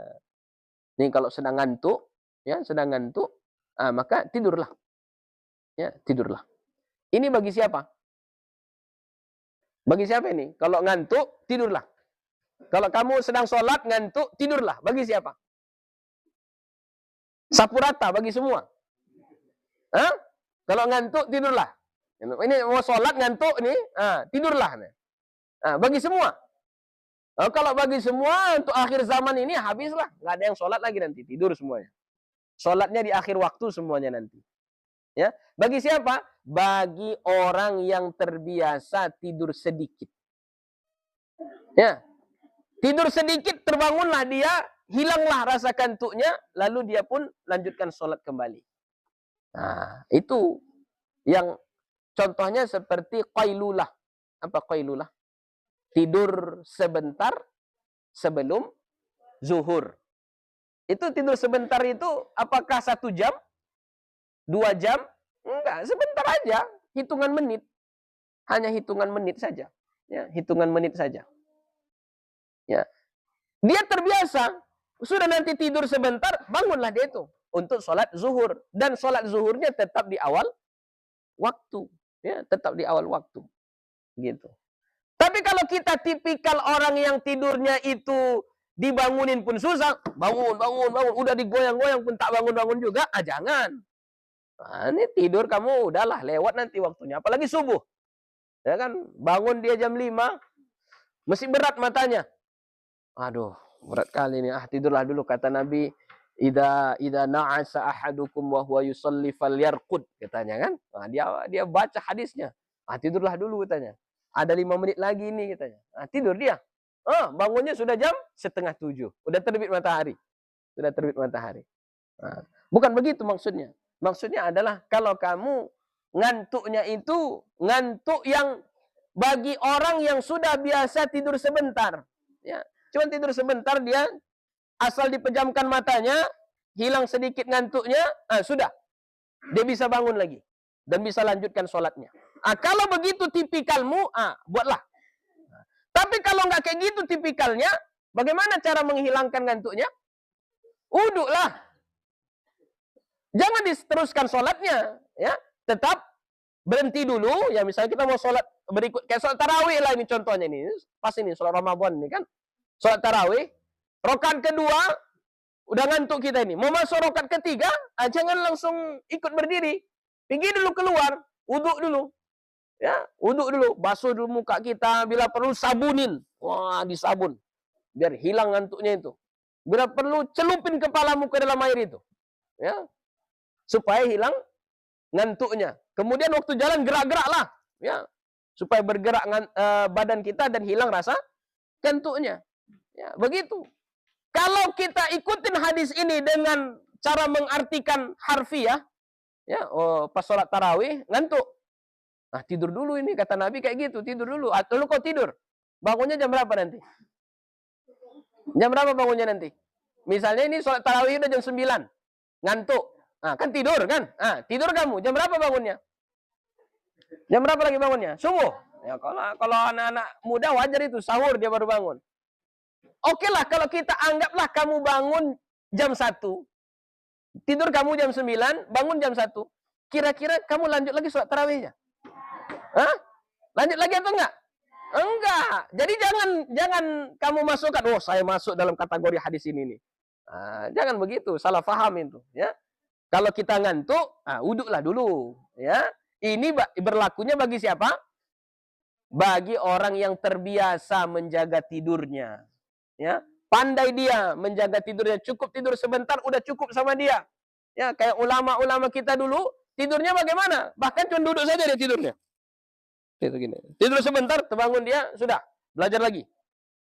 Nih kalau sedang ngantuk, ya sedang ngantuk, maka tidurlah. Ya, tidurlah. Ini bagi siapa? Bagi siapa ini? Kalau ngantuk, tidurlah. Kalau kamu sedang sholat, ngantuk, tidurlah. Bagi siapa? Sapu rata bagi semua. Hah? Kalau ngantuk, tidurlah. Ini mau sholat, ngantuk, nih, tidurlah. Bagi semua. Kalau bagi semua, untuk akhir zaman ini, habislah. Nggak ada yang sholat lagi nanti. Tidur semuanya. Sholatnya di akhir waktu semuanya nanti. Ya, bagi siapa? Bagi orang yang terbiasa tidur sedikit. Ya, tidur sedikit, terbangunlah dia, hilanglah rasa kantuknya, lalu dia pun lanjutkan sholat kembali. Nah, itu yang contohnya seperti qailulah. Apa qailulah? Tidur sebentar sebelum zuhur. Itu tidur sebentar itu apakah 1 jam? 2 jam? Enggak, sebentar aja, hitungan menit. Hanya hitungan menit saja. Ya, hitungan menit saja. Ya. Dia terbiasa, sudah nanti tidur sebentar, bangunlah dia itu untuk sholat zuhur. Dan sholat zuhurnya tetap di awal waktu. Ya, tetap di awal waktu. Gitu. Tapi kalau kita tipikal orang yang tidurnya itu dibangunin pun susah, bangun, udah digoyang-goyang pun tak bangun-bangun juga, jangan. Nah, ini tidur kamu udahlah lewat nanti waktunya, apalagi subuh. Ya kan, bangun dia jam 5, masih berat matanya. Aduh, berat kali ini. Tidurlah dulu kata Nabi, idza na'asa ahadukum wa huwa yusalli falyarqud, katanya kan. Nah, dia baca hadisnya. Tidurlah dulu katanya. Ada 5 menit lagi ini katanya. Tidur dia. Bangunnya sudah jam 6:30. Udah terbit matahari. Sudah terbit matahari. Bukan begitu maksudnya. Maksudnya adalah kalau kamu ngantuknya itu ngantuk yang bagi orang yang sudah biasa tidur sebentar. Ya, cuma tidur sebentar dia asal dipejamkan matanya, hilang sedikit ngantuknya, sudah. Dia bisa bangun lagi dan bisa lanjutkan sholatnya. Kalau begitu tipikalmu, buatlah. Tapi kalau nggak kayak gitu tipikalnya, bagaimana cara menghilangkan ngantuknya? Wudhu lah. Jangan diteruskan sholatnya, ya. Tetap berhenti dulu. Ya misalnya kita mau sholat berikut, kayak sholat tarawih lah ini contohnya ini. Pas ini sholat Ramadan ini kan, sholat tarawih, rakaat kedua udah ngantuk kita ini. Mau masuk rakaat ketiga, jangan langsung ikut berdiri. Pergi dulu keluar, wudhu dulu. Ya, wudhu dulu, basuh dulu muka kita, bila perlu sabunin. Wah, disabun. Biar hilang ngantuknya itu. Bila perlu celupin kepalamu ke dalam air itu. Ya. Supaya hilang ngantuknya. Kemudian waktu jalan gerak-geraklah, ya, supaya bergerak badan kita dan hilang rasa ngantuknya. Ya, begitu. Kalau kita ikutin hadis ini dengan cara mengartikan harfiah, ya, pas sholat tarawih ngantuk, tidur dulu ini kata Nabi kayak gitu, tidur dulu. Lalu kau tidur, bangunnya jam berapa nanti? Jam berapa bangunnya nanti? Misalnya ini sholat tarawih udah jam 9, ngantuk. Kan tidur kan? Tidur kamu. Jam berapa bangunnya? Jam berapa lagi bangunnya? Subuh. Ya, kalau anak-anak muda wajar itu, sahur dia baru bangun. Oke lah, kalau kita anggaplah kamu bangun jam 1. Tidur kamu jam 9, bangun jam 1. Kira-kira kamu lanjut lagi sholat tarawihnya? Lanjut lagi atau enggak? Enggak. Jadi jangan kamu masukkan, oh saya masuk dalam kategori hadis ini nih. Jangan begitu, salah paham itu, ya. Kalau kita ngantuk, wuduklah dulu, ya. Ini berlakunya bagi siapa? Bagi orang yang terbiasa menjaga tidurnya, ya. Pandai dia menjaga tidurnya, cukup tidur sebentar udah cukup sama dia. Ya, kayak ulama-ulama kita dulu, tidurnya bagaimana? Bahkan cuma duduk saja dia tidurnya. Gitu gini. Tidur sebentar, terbangun dia, sudah belajar lagi.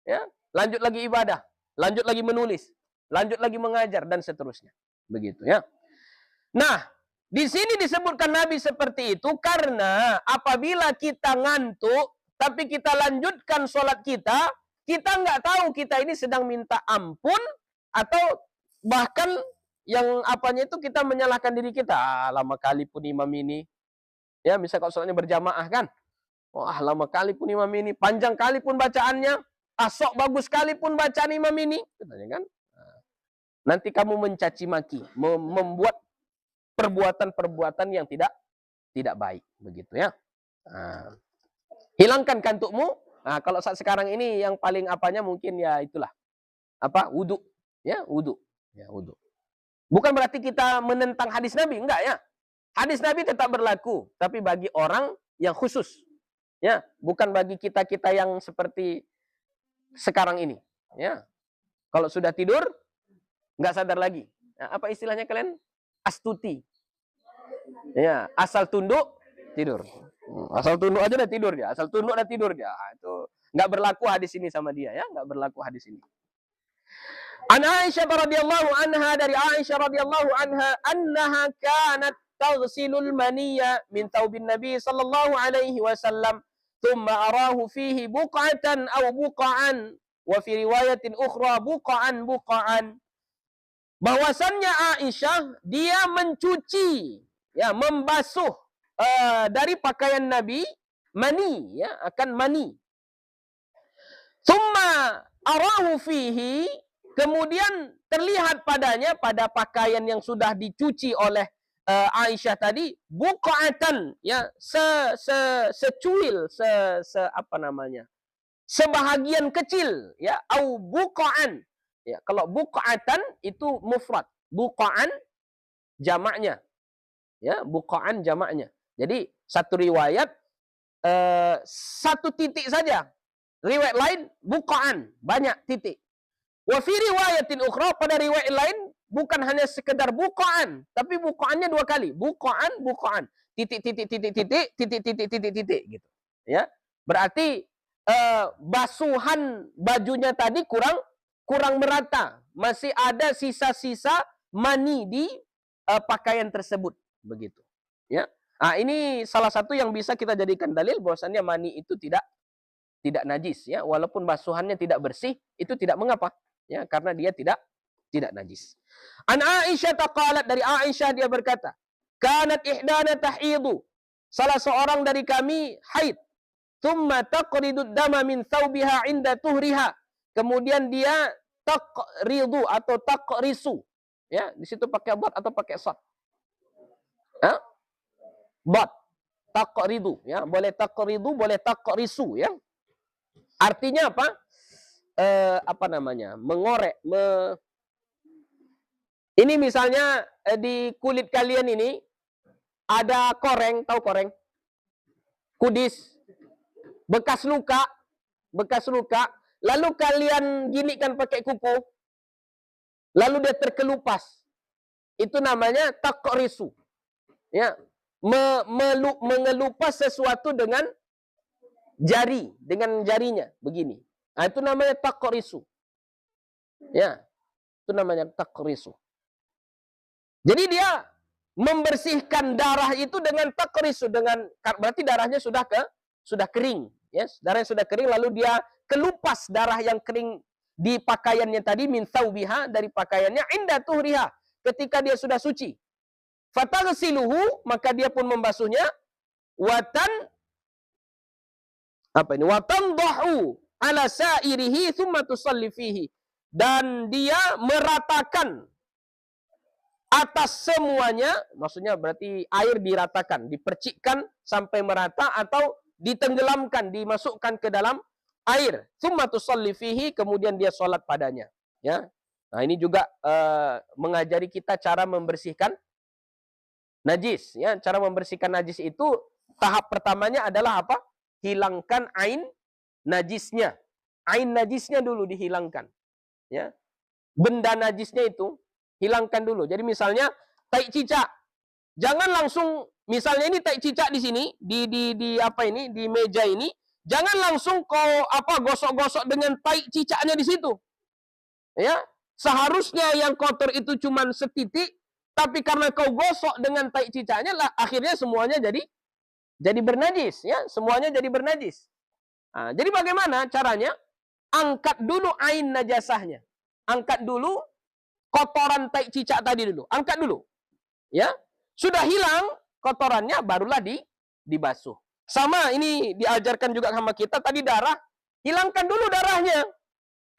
Ya, lanjut lagi ibadah, lanjut lagi menulis, lanjut lagi mengajar dan seterusnya. Begitu ya. Nah, di sini disebutkan Nabi seperti itu karena apabila kita ngantuk tapi kita lanjutkan sholat kita nggak tahu kita ini sedang minta ampun atau bahkan yang apanya itu kita menyalahkan diri kita. Lama kali pun imam ini, ya misal kalau sholatnya berjamaah kan, wah lama kali pun imam ini, panjang kali pun bacaannya, sok bagus kali pun bacaan imam ini, katanya kan. Nanti kamu mencaci maki, membuat perbuatan-perbuatan yang tidak baik, begitu ya. Hilangkan kantukmu. Kalau saat sekarang ini yang paling apanya mungkin ya itulah wudu, ya wudu, ya wudu. Bukan berarti kita menentang hadis Nabi, enggak ya. Hadis Nabi tetap berlaku, tapi bagi orang yang khusus, ya, bukan bagi kita yang seperti sekarang ini, ya. Kalau sudah tidur nggak sadar lagi. Apa istilahnya kalian? Astuti. Ya, asal tunduk tidur. Asal tunduk aja udah tidur dia. Asal tunduk udah tidur dia. Itu nggak berlaku hadis ini sama dia ya, nggak berlaku hadis ini. An Aisyah radhiyallahu anha, dari Aisyah radhiyallahu anha annaha kanat taghsilul maniyya min taubin Nabi sallallahu alaihi wasallam thumma arahu fihi buq'atan aw buq'an wa fi riwayatin ukhra buq'an. Bahwasannya Aisyah dia mencuci, ya, membasuh dari pakaian Nabi mani, ya, akan mani. Tsumma arahu fihi, kemudian terlihat padanya pada pakaian yang sudah dicuci oleh Aisyah tadi buqatan, ya, secuil, apa namanya? Sebahagian kecil, ya, au buqan. Ya, kalau buqatan itu mufrad, buqan jamaknya. Ya, buqan jamaknya. Jadi satu riwayat satu titik saja. Riwayat lain buqan, banyak titik. Wa fi riwayatin ukhra, pada riwayat lain bukan hanya sekedar buqan, tapi buqannya dua kali. Buqan. Titik gitu. Ya. Berarti basuhan bajunya tadi kurang merata. Masih ada sisa-sisa mani di pakaian tersebut, begitu. Ya. Ini salah satu yang bisa kita jadikan dalil bahwasannya mani itu tidak najis, ya, walaupun basuhannya tidak bersih itu tidak mengapa, ya, karena dia tidak najis. An Aisyah qalat, dari Aisyah dia berkata, kanat ihdana tahidu, salah seorang dari kami haid, thumma taqridu dama min thawbiha inda tuhriha, kemudian dia taqridu atau taqrisu, ya, di situ pakai dot atau pakai sad. Dot, taqridu, ya, boleh taqridu, boleh taqrisu, ya. Artinya apa? Apa namanya? Mengorek. Ini misalnya di kulit kalian ini ada koreng, tahu koreng? Kudis, bekas luka, lalu kalian ginikan pakai kuku, lalu dia terkelupas. Itu namanya taqrisu. Ya, mengelupas sesuatu dengan jari, dengan jarinya begini. Itu namanya taqrisu. Ya, itu namanya taqrisu. Jadi dia membersihkan darah itu dengan taqrisu, berarti darahnya sudah kering, ya. Darahnya sudah kering, lalu dia kelupas darah yang kering di pakaiannya tadi, min thawbiha, dari pakaiannya, inda tuhriha, ketika dia sudah suci. Fataghsiluhu, maka dia pun membasuhnya, watandahu ala sa'irihi thumma tusalli fihi, dan dia meratakan atas semuanya, maksudnya berarti air diratakan, dipercikkan sampai merata, atau ditenggelamkan, dimasukkan ke dalam air. Tsumma tusalli fihi, kemudian dia sholat padanya. Ya. Nah, ini juga mengajari kita cara membersihkan najis. Ya, cara membersihkan najis itu tahap pertamanya adalah apa? Hilangkan ain najisnya. Ain najisnya dulu dihilangkan. Ya. Benda najisnya itu hilangkan dulu. Jadi misalnya tai cicak. Jangan langsung, misalnya ini tai cicak di sini, di apa ini, di meja ini, jangan langsung kau gosok-gosok dengan tai cicaknya di situ. Ya, seharusnya yang kotor itu cuma setitik, tapi karena kau gosok dengan tai cicaknya lah, akhirnya semuanya jadi bernajis, ya, semuanya jadi bernajis. Nah, jadi bagaimana caranya? Angkat dulu ain najasahnya. Angkat dulu kotoran tai cicak tadi dulu. Angkat dulu. Ya. Sudah hilang kotorannya, barulah dibasuh. Sama ini diajarkan juga sama kita tadi darah. Hilangkan dulu darahnya.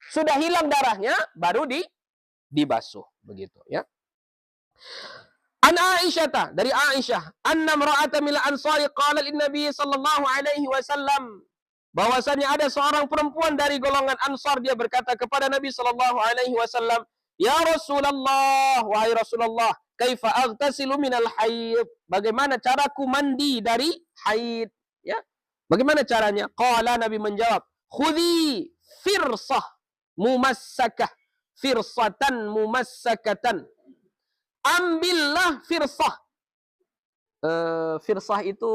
Sudah hilang darahnya, baru dibasuh. Begitu, ya. An Aisyah, dari Aisyah, anna imra'atan min al-ansari qala lin-nabi sallallahu alaihi wasallam, bahwasanya ada seorang perempuan dari golongan Ansar, dia berkata kepada Nabi sallallahu alaihi wasallam, "Ya Rasulullah, wahai Rasulullah, kaifa aghtasilu minal haid?" Bagaimana caraku mandi dari haid? Ya. Bagaimana caranya? Qala, Nabi menjawab, "Khudhi firsah mumassakah, firsatan mumassakatan." Ambillah firsah. Firsah itu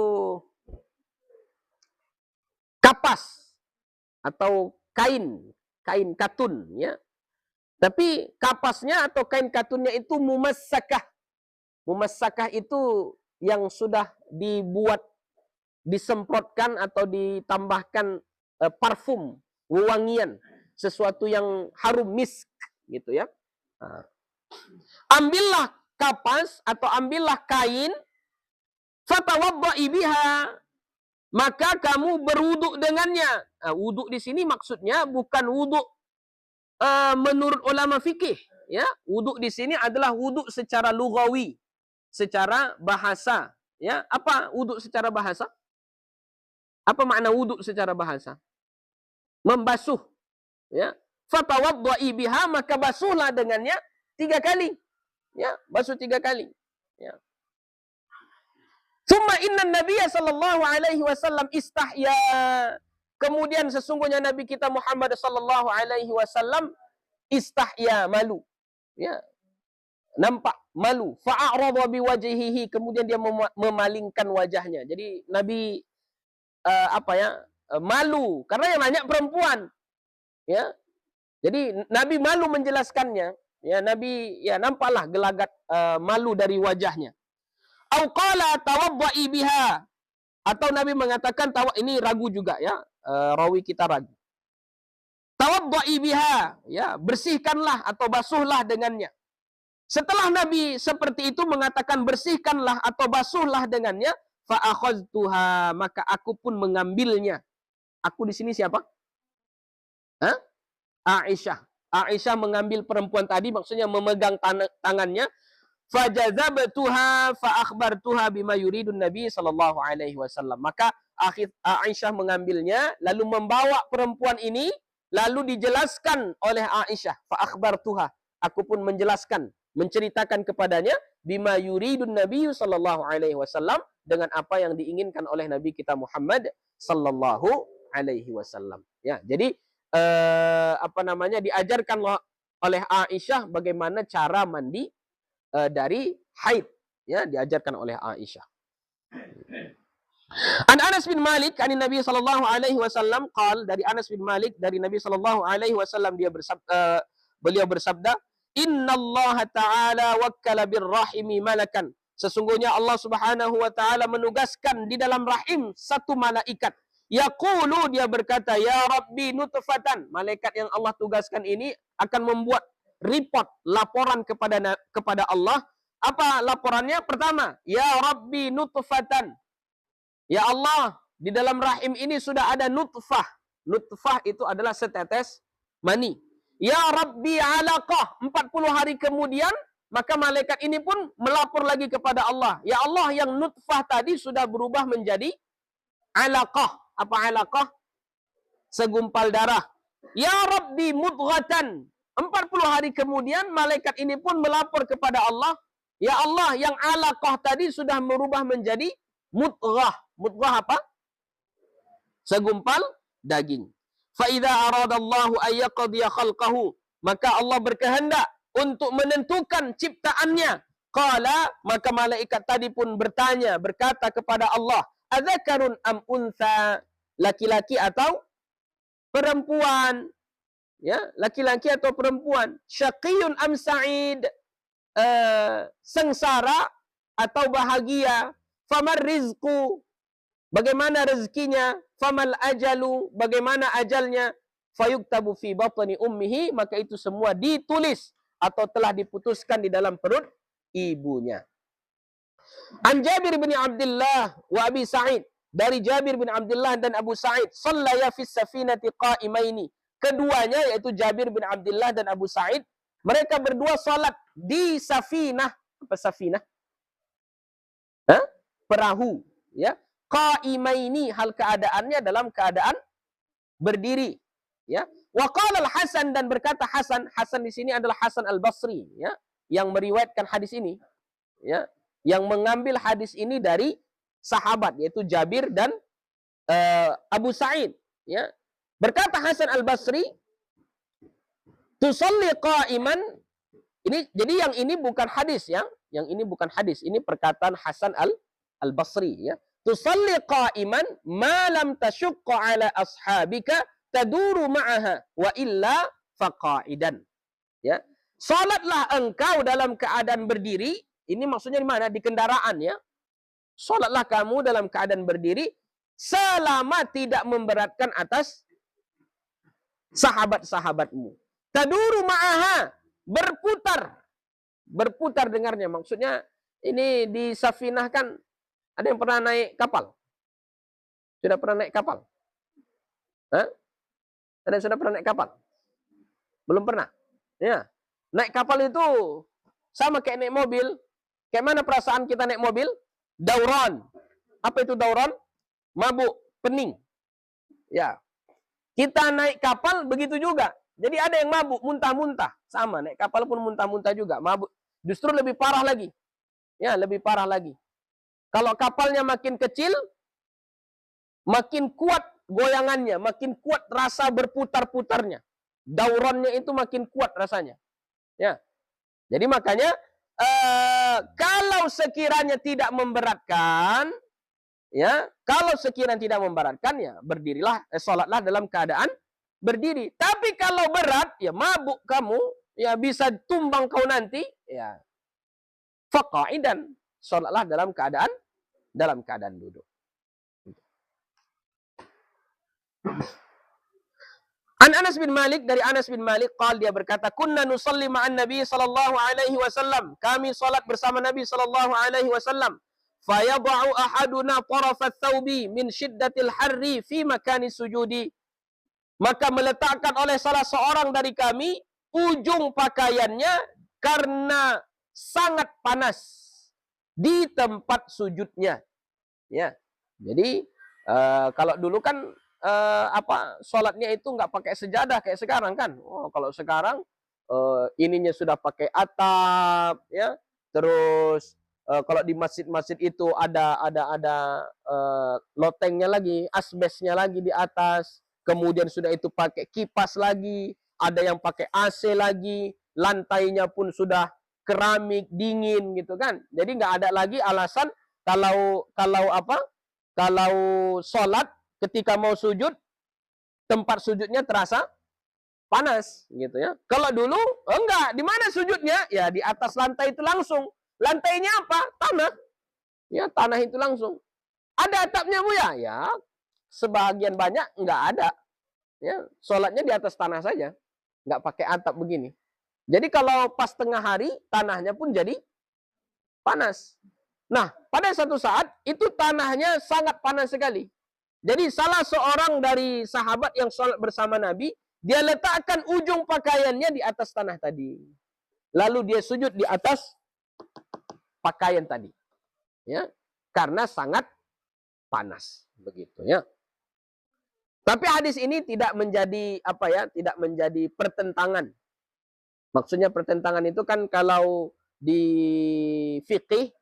kapas atau kain katun, ya. Tapi kapasnya atau kain katunnya itu mumassakah. Mumassakah itu yang sudah dibuat, disemprotkan atau ditambahkan parfum, wewangian, sesuatu yang harum, misk, gitu ya. Nah. Ambillah kapas atau ambillah kain, fatawadda'i biha, maka kamu berwuduk dengannya. Nah, wuduk di sini maksudnya bukan wuduk menurut ulama fikih, ya. Wuduk di sini adalah wuduk secara lughawi, secara bahasa, ya. Apa wuduk secara bahasa? Apa makna wuduk secara bahasa? Membasuh, ya. Fatawadda'i biha, maka basuhlah dengannya 3 kali. Ya, basuh 3 kali. Ya. Tsumma inna Nabiyya sallallahu alaihi wasallam istahya. Kemudian sesungguhnya Nabi kita Muhammad sallallahu alaihi wasallam istahya, malu. Ya. Nampak malu. Fa'arada biwajhihi, kemudian dia memalingkan wajahnya. Jadi Nabi malu karena yang nanya perempuan. Ya. Jadi Nabi malu menjelaskannya. Ya, Nabi ya nampaklah gelagat malu dari wajahnya. Au qala tawadda'i biha, atau Nabi mengatakan ini ragu juga, ya. Rawi kita ragu. Tawadda'i biha, ya, bersihkanlah atau basuhlah dengannya. Setelah Nabi seperti itu mengatakan bersihkanlah atau basuhlah dengannya, fa akhadtuha, maka aku pun mengambilnya. Aku di sini siapa? Hah? Aisyah. Aisyah mengambil perempuan tadi, maksudnya memegang tangannya. Fajazabtuha fa akhbartuha bima yuridun Nabi sallallahu alaihi wasallam. Maka Aisyah mengambilnya, lalu membawa perempuan ini, lalu dijelaskan oleh Aisyah. Fa akhbartuha, aku pun menjelaskan, menceritakan kepadanya bima yuridun Nabi sallallahu alaihi wasallam, dengan apa yang diinginkan oleh Nabi kita Muhammad sallallahu alaihi wasallam. Ya, jadi diajarkan oleh Aisyah bagaimana cara mandi dari haid, ya, diajarkan oleh Aisyah. An Anas bin Malik an Nabi sallallahu alaihi wasallam qal, dari Anas bin Malik dari Nabi sallallahu alaihi wasallam beliau bersabda, "Innallaha ta'ala wakkala birrahimi malakan." Sesungguhnya Allah Subhanahu wa taala menugaskan di dalam rahim satu malaikat. Yaqulu, dia berkata, "Ya Rabbi nutfatan." Malaikat yang Allah tugaskan ini akan membuat report, laporan kepada Allah. Apa laporannya? Pertama, "Ya Rabbi nutfatan." Ya Allah, di dalam rahim ini sudah ada nutfah. Nutfah itu adalah setetes mani. "Ya Rabbi alaqah." 40 hari kemudian, maka malaikat ini pun melapor lagi kepada Allah. Ya Allah, yang nutfah tadi sudah berubah menjadi alaqah. Apa alaqah? Segumpal darah. Ya Rabbi mudghatan. 40 hari kemudian malaikat ini pun melapor kepada Allah, ya Allah, yang alaqah tadi sudah berubah menjadi mudghah. Mudghah apa? Segumpal daging. Fa idza aradallahu ay yaqdiya khalqahu, maka Allah berkehendak untuk menentukan ciptaannya. Qala, maka malaikat tadi pun berkata kepada Allah, adzakarun am untha, laki-laki atau perempuan? Ya, laki-laki atau perempuan? Syaqiyun am sa'id, sengsara atau bahagia? Famar rizqu, bagaimana rezekinya? Famal ajalu, bagaimana ajalnya? Fayuktabu fi batni ummihi, maka itu semua ditulis atau telah diputuskan di dalam perut ibunya. An Jabir bin Abdullah wa Abi Sa'id, dari Jabir bin Abdullah dan Abu Sa'id, sallaya fis safinati qa'imaini. Keduanya, yaitu Jabir bin Abdullah dan Abu Sa'id, mereka berdua salat di safinah. Apa safinah? Perahu, ya. Qa'imaini, hal keadaannya dalam keadaan berdiri, ya. Wa qala al-Hasan, dan berkata Hasan, Hasan di sini adalah Hasan al-Basri, ya, yang meriwayatkan hadis ini, ya, yang mengambil hadis ini dari sahabat, yaitu Jabir dan Abu Sa'id, ya. Berkata Hasan al-Basri, tusalli qa'iman. Ini, jadi yang ini bukan hadis, ya. Yang ini bukan hadis, ini perkataan Hasan al-Basri, ya. Tusalli qa'iman ma lam tashukka ala ashabika taduru ma'aha wa illa faqa'idan. Ya. Salatlah engkau dalam keadaan berdiri. Ini maksudnya di mana? Di kendaraan, ya. Salatlah kamu dalam keadaan berdiri selama tidak memberatkan atas sahabat-sahabatmu. Taduru ma'aha, berputar dengarnya. Maksudnya ini di safinah kan ada yang pernah naik kapal? Sudah pernah naik kapal? Hah? Ada yang sudah pernah naik kapal? Belum pernah? Ya. Naik kapal itu sama kayak naik mobil. Kayak mana perasaan kita naik mobil? Dauran. Apa itu dauran? Mabuk, pening. Ya. Kita naik kapal begitu juga. Jadi ada yang mabuk, muntah-muntah. Sama, naik kapal pun muntah-muntah juga. Mabuk. Justru lebih parah lagi. Ya, lebih parah lagi. Kalau kapalnya makin kecil, makin kuat goyangannya, makin kuat rasa berputar-putarnya. Daurannya itu makin kuat rasanya. Ya. Jadi makanya, kalau sekiranya tidak memberatkan, ya, kalau sekiranya tidak memberatkan, ya berdirilah, salatlah dalam keadaan berdiri. Tapi kalau berat, ya mabuk kamu, ya bisa tumbang kau nanti, ya faqa'idan, salatlah dalam keadaan duduk. An Anas bin Malik, dari Anas bin Malik, dia berkata, kunna nusalli ma'an Nabi sallallahu alaihi wasallam. Kami salat bersama Nabi sallallahu alaihi wasallam. Fayad'u ahaduna tarafat thawbi min syiddatil harri fi makani sujudi. Maka meletakkan oleh salah seorang dari kami ujung pakaiannya karena sangat panas di tempat sujudnya. Ya. Jadi kalau dulu kan salatnya itu nggak pakai sejadah kayak sekarang kan. Oh, kalau sekarang ininya sudah pakai atap, ya. Terus kalau di masjid-masjid itu ada lotengnya lagi, asbesnya lagi di atas. Kemudian sudah itu pakai kipas lagi, ada yang pakai AC lagi, lantainya pun sudah keramik dingin gitu kan. Jadi nggak ada lagi alasan kalau sholat ketika mau sujud, tempat sujudnya terasa panas gitu ya. Kalau dulu enggak, di mana sujudnya? Ya di atas lantai itu langsung. Lantainya apa? Tanah. Ya, tanah itu langsung. Ada atapnya, Bu, ya? Ya, sebagian banyak enggak ada. Ya, sholatnya di atas tanah saja. Enggak pakai atap begini. Jadi kalau pas tengah hari, tanahnya pun jadi panas. Nah, pada satu saat, itu tanahnya sangat panas sekali. Jadi salah seorang dari sahabat yang sholat bersama Nabi, dia letakkan ujung pakaiannya di atas tanah tadi. Lalu dia sujud di atas pakaian tadi. Ya, karena sangat panas, begitu ya. Tapi hadis ini tidak menjadi tidak menjadi pertentangan. Maksudnya pertentangan itu kan kalau di fikih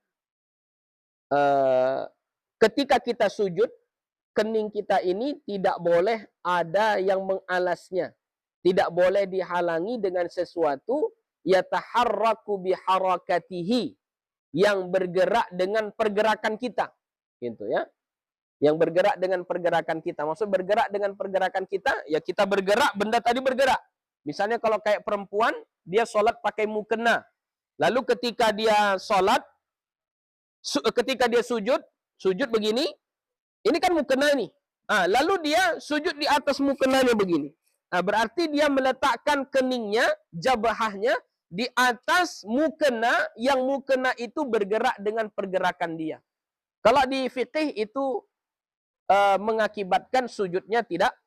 ketika kita sujud, kening kita ini tidak boleh ada yang mengalasnya. Tidak boleh dihalangi dengan sesuatu yataharraku biharakatihi, yang bergerak dengan pergerakan kita. Gitu ya. Yang bergerak dengan pergerakan kita. Maksud bergerak dengan pergerakan kita, ya kita bergerak, benda tadi bergerak. Misalnya kalau kayak perempuan, dia sholat pakai mukena. Lalu ketika dia sholat, ketika dia sujud begini, ini kan mukena nih. Lalu dia sujud di atas mukenanya begini. Berarti dia meletakkan keningnya, jabahahnya, di atas mukena, yang mukena itu bergerak dengan pergerakan dia. Kalau di fikih itu mengakibatkan sujudnya tidak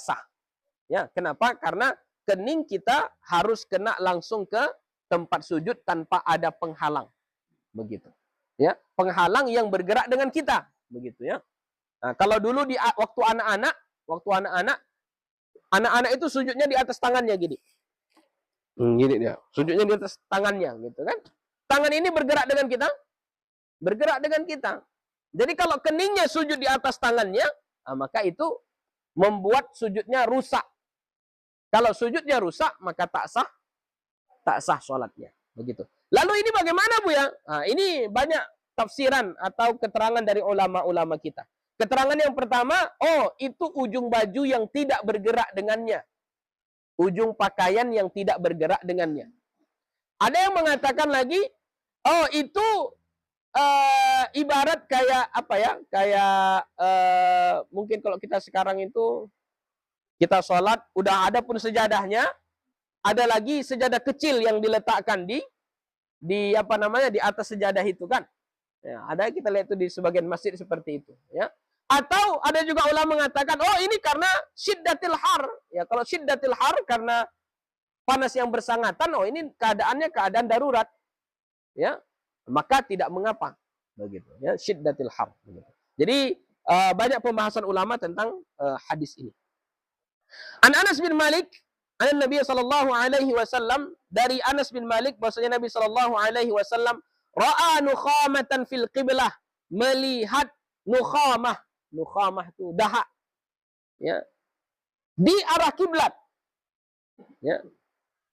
sah. Ya, kenapa? Karena kening kita harus kena langsung ke tempat sujud tanpa ada penghalang. Begitu. Ya, penghalang yang bergerak dengan kita, begitu ya. Kalau dulu di waktu anak-anak itu sujudnya di atas tangannya gini. Gini dia. Sujudnya di atas tangannya, gitu kan. Tangan ini bergerak dengan kita. Bergerak dengan kita. Jadi kalau keningnya sujud di atas tangannya, maka itu membuat sujudnya rusak. Kalau sujudnya rusak, maka tak sah sholatnya. Begitu. Lalu ini bagaimana, Bu ya? Ini banyak tafsiran atau keterangan dari ulama-ulama kita. Keterangan yang pertama, itu ujung baju yang tidak bergerak dengannya. Ujung pakaian yang tidak bergerak dengannya. Ada yang mengatakan lagi, itu ibarat kayak mungkin kalau kita sekarang itu kita sholat udah ada pun sejadahnya, ada lagi sejadah kecil yang diletakkan di atas sejadah itu kan. Ya, ada kita lihat itu di sebagian masjid seperti itu, ya. Atau ada juga ulama mengatakan, ini karena syiddatil har. Ya, kalau syiddatil har karena panas yang bersangatan, ini keadaannya keadaan darurat. Ya. Maka tidak mengapa, begitu ya, syiddatil har, begitu. Jadi banyak pembahasan ulama tentang hadis ini. An Anas bin Malik, an Nabi sallallahu alaihi wasallam, dari Anas bin Malik bahwasanya Nabi sallallahu alaihi wasallam ra'a nukhamatan fil qiblah, melihat nukhamah itu dahak, ya, di arah kiblat, ya.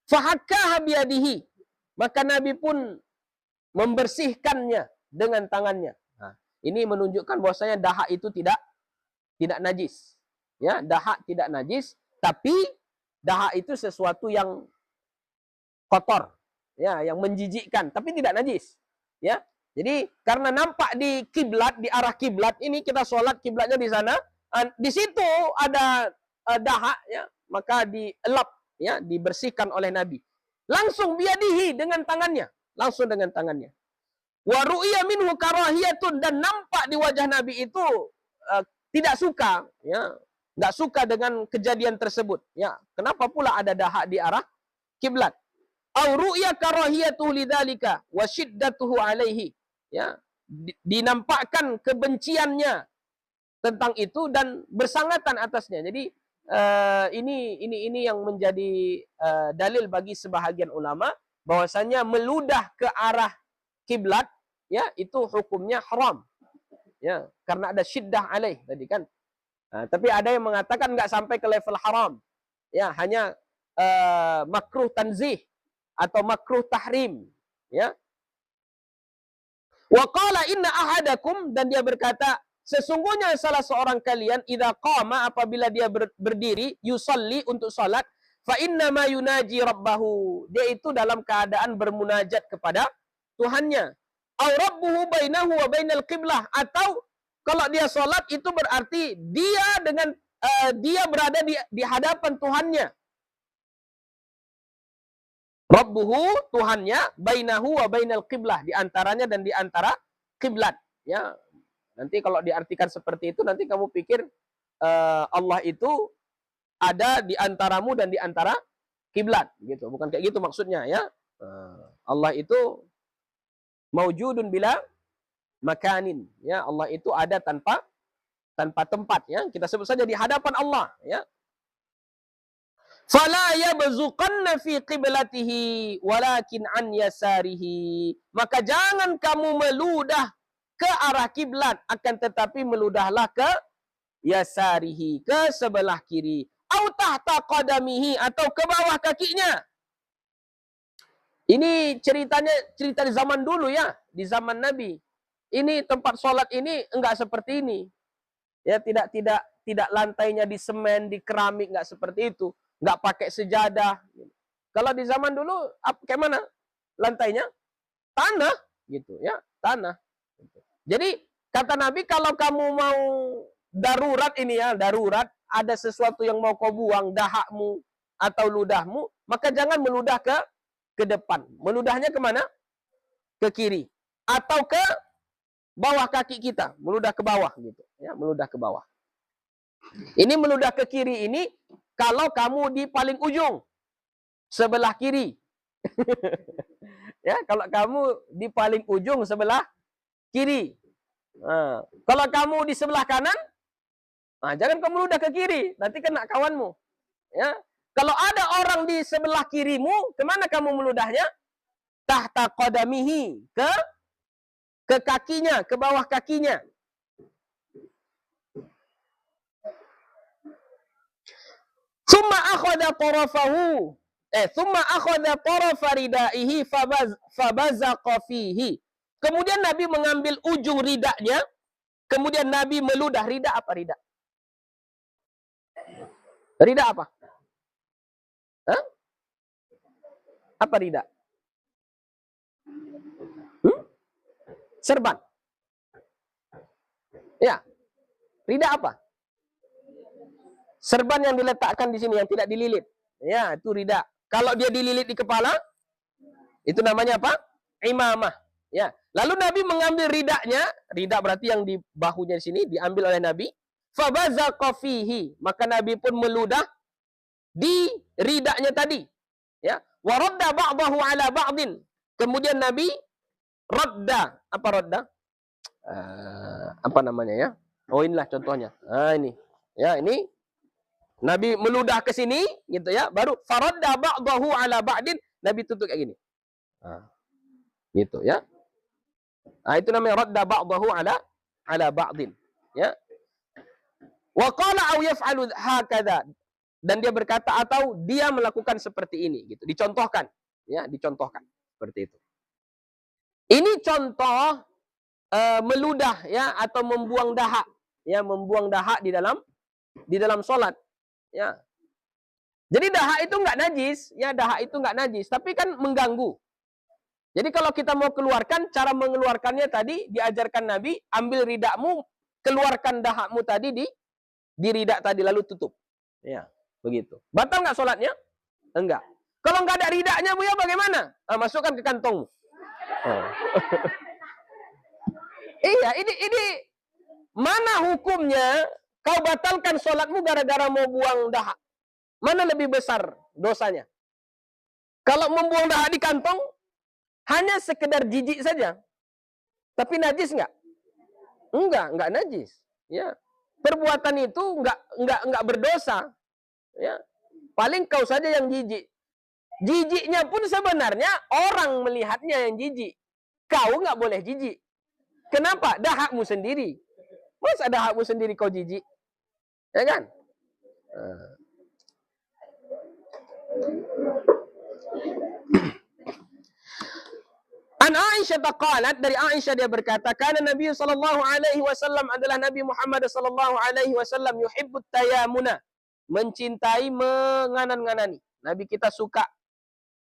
Fahakkaha biyadihi, maka Nabi pun membersihkannya dengan tangannya. Ini menunjukkan bahwasanya dahak itu tidak najis. Ya, dahak tidak najis, tapi dahak itu sesuatu yang kotor, ya, yang menjijikkan, tapi tidak najis. Ya. Jadi karena nampak di kiblat, di arah kiblat ini kita sholat kiblatnya di sana, di situ ada dahak, ya, maka dielap, ya, dibersihkan oleh Nabi. Langsung biadihi, dengan tangannya. Langsung dengan tangannya. Wa ru'ya minhu karahiyatun, dan nampak di wajah Nabi itu tidak suka, ya, enggak suka dengan kejadian tersebut, ya. Kenapa pula ada dahak di arah kiblat? Au ru'ya karahiyatu lidzalika wa shiddatuhu alaihi, ya. Dinampakkan kebenciannya tentang itu dan bersangatan atasnya. Jadi ini yang menjadi dalil bagi sebahagian ulama bahwasanya meludah ke arah kiblat, ya, itu hukumnya haram, ya, karena ada syiddah alaih tadi kan. Tapi ada yang mengatakan nggak sampai ke level haram, ya, hanya makruh tanzih atau makruh tahrim, ya. Wa qala inna ahadakum, dan dia berkata, sesungguhnya salah seorang kalian idza qama, apabila dia berdiri, yusalli, untuk salat, fa inna ma yunaji rabbahu, dia itu dalam keadaan bermunajat kepada Tuhannya. Au rabbuhu bainahu wa bainal qiblah, atau kalau dia salat itu berarti dia berada di hadapan Tuhannya. Rabbuhu, Tuhannya, bainahu wa bainal qiblah, di antaranya dan di antara kiblat, ya. Nanti kalau diartikan seperti itu, nanti kamu pikir Allah itu ada di antaramu dan di antara kiblat, gitu. Bukan kayak gitu maksudnya, ya. Allah itu maujudun bila makanin. Ya, Allah itu ada tanpa tempat, ya. Kita sebut saja di hadapan Allah, ya. Fala yabzuqanna fi qiblatihi walakin an yasarihi. Maka jangan kamu meludah ke arah kiblat, akan tetapi meludahlah ke yasarihi, ke sebelah kiri. Au tahta qadamihi, atau ke bawah kakinya. Ini cerita di zaman dulu, ya, di zaman Nabi. Ini tempat sholat ini enggak seperti ini. Ya, tidak lantainya di semen, di keramik, enggak seperti itu. Enggak pakai sejadah. Kalau di zaman dulu kayak mana? Lantainya tanah gitu, ya, tanah. Jadi kata Nabi, kalau kamu mau darurat ini, ya, darurat, ada sesuatu yang mau kau buang, dahakmu atau ludahmu, maka jangan meludah ke depan. Meludahnya kemana? Ke kiri. Atau ke bawah kaki kita, meludah ke bawah gitu, ya, meludah ke bawah. Ini meludah ke kiri ini kalau kamu di paling ujung sebelah kiri. Ya, kalau kamu di paling ujung sebelah kiri. Nah, kalau kamu di sebelah kanan, nah, jangan kamu meludah ke kiri, nanti kena kawanmu. Ya, kalau ada orang di sebelah kirimu, kemana kamu meludahnya? Tahta qadamihi, ke kakinya, ke bawah kakinya. Thumma akhadha tarafahu. Thumma akhadha tarafa ridaihi fabazaqa fihi. Kemudian Nabi mengambil ujung ridaknya, kemudian Nabi meludah. Ridak apa ridak? Ridak apa? Hah? Apa ridak? Serban. Ya. Ridak apa? Serban yang diletakkan di sini, yang tidak dililit. Ya, itu ridak. Kalau dia dililit di kepala, itu namanya apa? Imamah. Ya. Lalu Nabi mengambil ridaknya, ridak berarti yang di bahunya di sini, diambil oleh Nabi. Fabazaqa fihi. Maka Nabi pun meludah di ridaknya tadi. Ya. Wa radda ba'dahu ala ba'din. Kemudian Nabi radda. Apa radda? Apa namanya, ya? Oh, inilah contohnya. Nah, ini. Ya, ini Nabi meludah ke sini gitu, ya. Baru faradda ba'dahu ala ba'din, Nabi tutup kayak gini. Nah, gitu, ya. Nah, itu namanya radda ba'dahu ala ba'din, ya. Wa qala aw yaf'alu hakadha. Dan dia berkata atau dia melakukan seperti ini gitu. Dicontohkan, ya, dicontohkan seperti itu. Ini contoh meludah, ya, atau membuang dahak, ya, membuang dahak di dalam sholat, ya. Jadi dahak itu enggak najis, ya, dahak itu enggak najis, tapi kan mengganggu. Jadi kalau kita mau keluarkan, cara mengeluarkannya tadi diajarkan Nabi, ambil ridakmu, keluarkan dahakmu tadi di ridak tadi, lalu tutup, ya, begitu. Batal enggak sholatnya? Enggak. Kalau enggak ada ridaknya, Buya, bagaimana? Masukkan ke kantongmu. Oh. Iya, ini mana hukumnya kau batalkan sholatmu gara-gara mau buang dahak? Mana lebih besar dosanya? Kalau membuang dahak di kantong, hanya sekedar jijik saja. Tapi najis enggak? Enggak najis. Ya. Perbuatan itu enggak berdosa. Ya. Paling kau saja yang jijik. Jijiknya pun sebenarnya orang melihatnya yang jijik. Kau enggak boleh jijik. Kenapa? Dahakmu sendiri. Masa dahakmu sendiri kau jijik? Ya kan? An Aisyah qalat, dari Aisyah dia berkata, kana Nabi sallallahu alaihi wasallam, adalah Nabi Muhammad sallallahu alaihi wasallam yuhibbut tayamuna, mencintai menganan-nganani. Nabi kita suka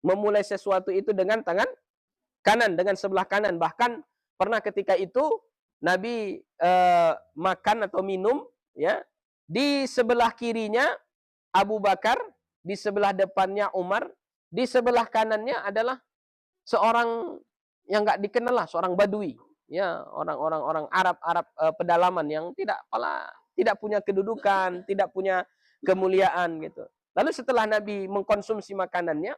memulai sesuatu itu dengan tangan kanan, dengan sebelah kanan. Bahkan pernah ketika itu Nabi makan atau minum, ya, di sebelah kirinya Abu Bakar, di sebelah depannya Umar, di sebelah kanannya adalah seorang yang enggak dikenal lah, seorang badui, ya, orang Arab pedalaman yang tidak punya kedudukan, tidak punya kemuliaan gitu. Lalu setelah Nabi mengkonsumsi makanannya,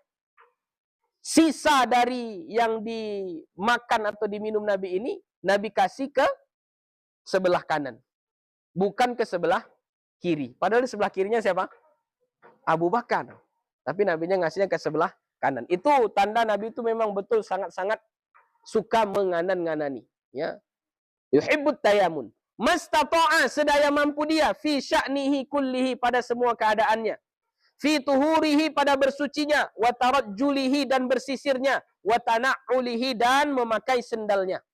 sisa dari yang dimakan atau diminum Nabi ini, Nabi kasih ke sebelah kanan. Bukan ke sebelah kiri. Padahal di sebelah kirinya siapa? Abu Bakar. Tapi Nabinya ngasihnya ke sebelah kanan. Itu tanda Nabi itu memang betul sangat-sangat suka menganan-nganani. Ya. Yuhibbut tayamun. Mastata'a, sedaya mampu dia. Fi sya'nihi kullihi, pada semua keadaannya. Fi tuhurihi, pada bersucinya. Wa tarajjulihi, dan bersisirnya. Wa tana'ulihi, dan memakai sendalnya.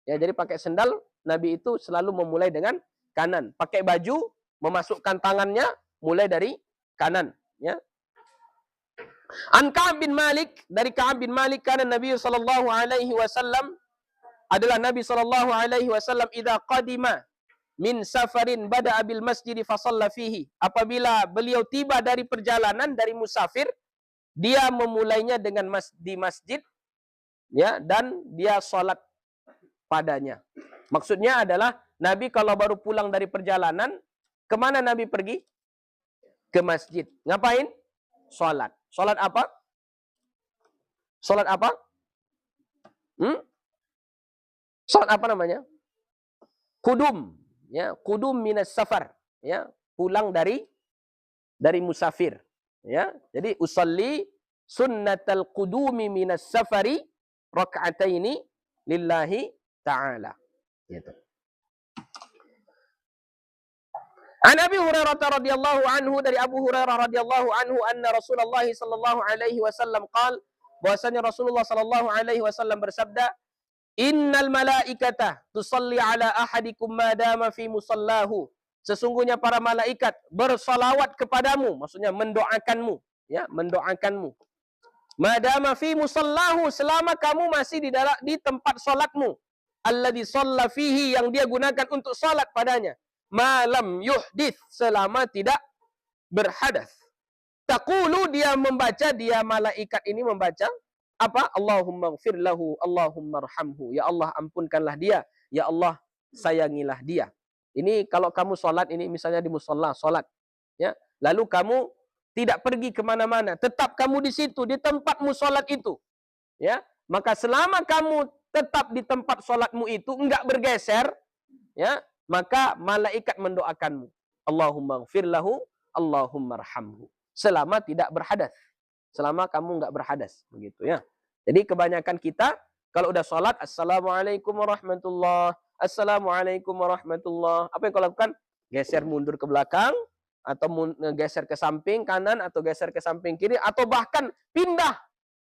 Ya, jadi pakai sendal, Nabi itu selalu memulai dengan kanan. Pakai baju, memasukkan tangannya, mulai dari kanan. Ya. An Ka'ab bin Malik, dari Ka'ab bin Malik, karena Nabi sallallahu alaihi wasallam, adalah Nabi sallallahu alaihi wasallam, idza qadima min safarin bada'a bil masjid fa shalla fihi. Apabila beliau tiba dari perjalanan, dari musafir, dia memulainya dengan di masjid, ya, dan dia salat padanya. Maksudnya adalah Nabi kalau baru pulang dari perjalanan, kemana Nabi pergi? Ke masjid. Ngapain? Salat. Salat apa? Salat apa? Salat apa namanya? Qudum. Ya, qudum minas safar. Ya, pulang dari musafir. Ya, jadi usalli sunnatal qudumi minas safari raka'ataini lillahi ta'ala. Gitu. An Abi Hurairah radhiyallahu anhu, dari Abu Hurairah radhiyallahu anhu, anna Rasulullah sallallahu alaihi wasallam qaal, bahwasanya Rasulullah sallallahu alaihi wasallam bersabda, innal malaikata tusalli ala ahadikum ma dama fi musallahu. Sesungguhnya para malaikat bersalawat kepadamu, maksudnya mendoakanmu, ya, mendoakanmu. Ma dama fi musallahu, selama kamu masih di tempat salatmu. Alladzi shalla fihi, yang dia gunakan untuk salat padanya. Malam yuhdith, selama tidak berhadas. Taqulu, dia membaca, dia malaikat ini membaca apa? Allahumma ighfir lahu, Allahumma arhamhu. Ya Allah, ampunkanlah dia. Ya Allah, sayangilah dia. Ini kalau kamu sholat, ini misalnya di musalla, sholat. Ya. Lalu kamu tidak pergi kemana-mana. Tetap kamu di situ, di tempatmu sholat itu. Ya. Maka selama kamu tetap di tempat sholatmu itu, enggak bergeser, ya, maka malaikat mendoakanmu. Allahumma ighfir lahu, Allahumma arhamhu. Selama tidak berhadas. Selama kamu enggak berhadas, begitu ya. Jadi kebanyakan kita kalau udah sholat, assalamualaikum warahmatullah, assalamualaikum warahmatullah, apa yang kau lakukan? Geser mundur ke belakang, atau geser ke samping kanan, atau geser ke samping kiri, atau bahkan pindah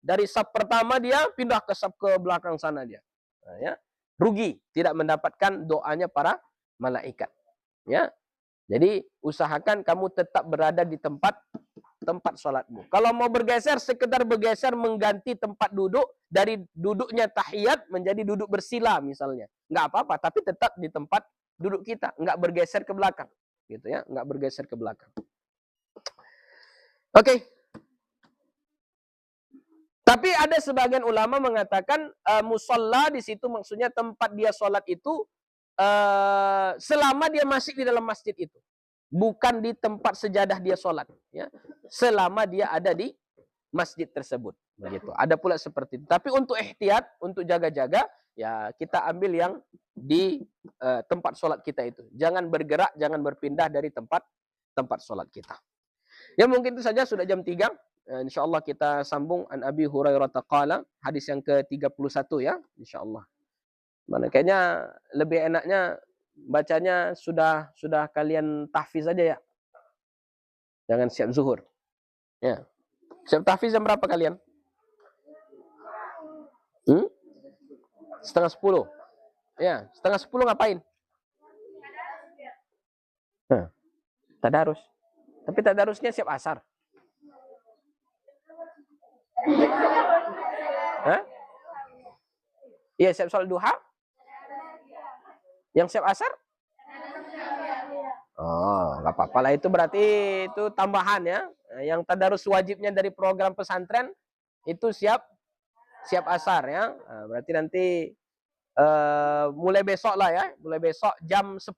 dari saf pertama dia pindah ke saf ke belakang sana dia. Nah, ya. Rugi, tidak mendapatkan doanya para malaikat. Ya. Jadi usahakan kamu tetap berada di tempat sholatmu. Kalau mau bergeser, sekedar bergeser mengganti tempat duduk dari duduknya tahiyat menjadi duduk bersila misalnya. Enggak apa-apa, tapi tetap di tempat duduk kita, enggak bergeser ke belakang. Gitu ya, enggak bergeser ke belakang. Oke. Tapi ada sebagian ulama mengatakan musalla di situ maksudnya tempat dia sholat itu selama dia masih di dalam masjid itu. Bukan di tempat sejadah dia sholat, ya. Selama dia ada di masjid tersebut, begitu. Ada pula seperti itu. Tapi untuk ihtiyat, untuk jaga-jaga, ya kita ambil yang di tempat sholat kita itu. Jangan bergerak, jangan berpindah dari tempat sholat kita. Ya mungkin itu saja, sudah jam 3. InsyaAllah kita sambung an Abi Hurairah qala, hadis yang ke-31 ya, insyaAllah. Mana kayaknya lebih enaknya bacanya sudah kalian tahfiz saja ya. Jangan siap zuhur. Ya. Siap tahfiz jam berapa kalian? 9:30. Ya, 9:30 ngapain? Tadarus. Tapi tadarusnya siap asar. Hah? Iya, siap sholat duha. Yang siap asar? Oh, nggak apa-apa lah, itu berarti itu tambahan ya. Yang tadarus wajibnya dari program pesantren itu siap asar ya. Nah, berarti nanti mulai besok lah ya, mulai besok jam 10.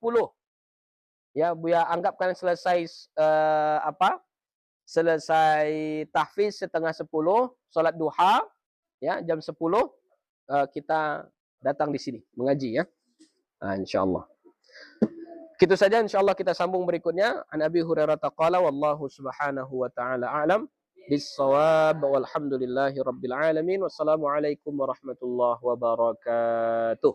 Ya, Buya anggap kalian selesai selesai tahfiz 9:30, sholat duha, ya jam 10 kita datang di sini mengaji ya. Nah, insyaallah. Gitu saja insyaallah kita sambung berikutnya. An Abi Hurairah taqala wallahu subhanahu wa ta'ala a'lam bis-shawab walhamdulillahi rabbil alamin. Wassalamualaikum warahmatullahi wabarakatuh.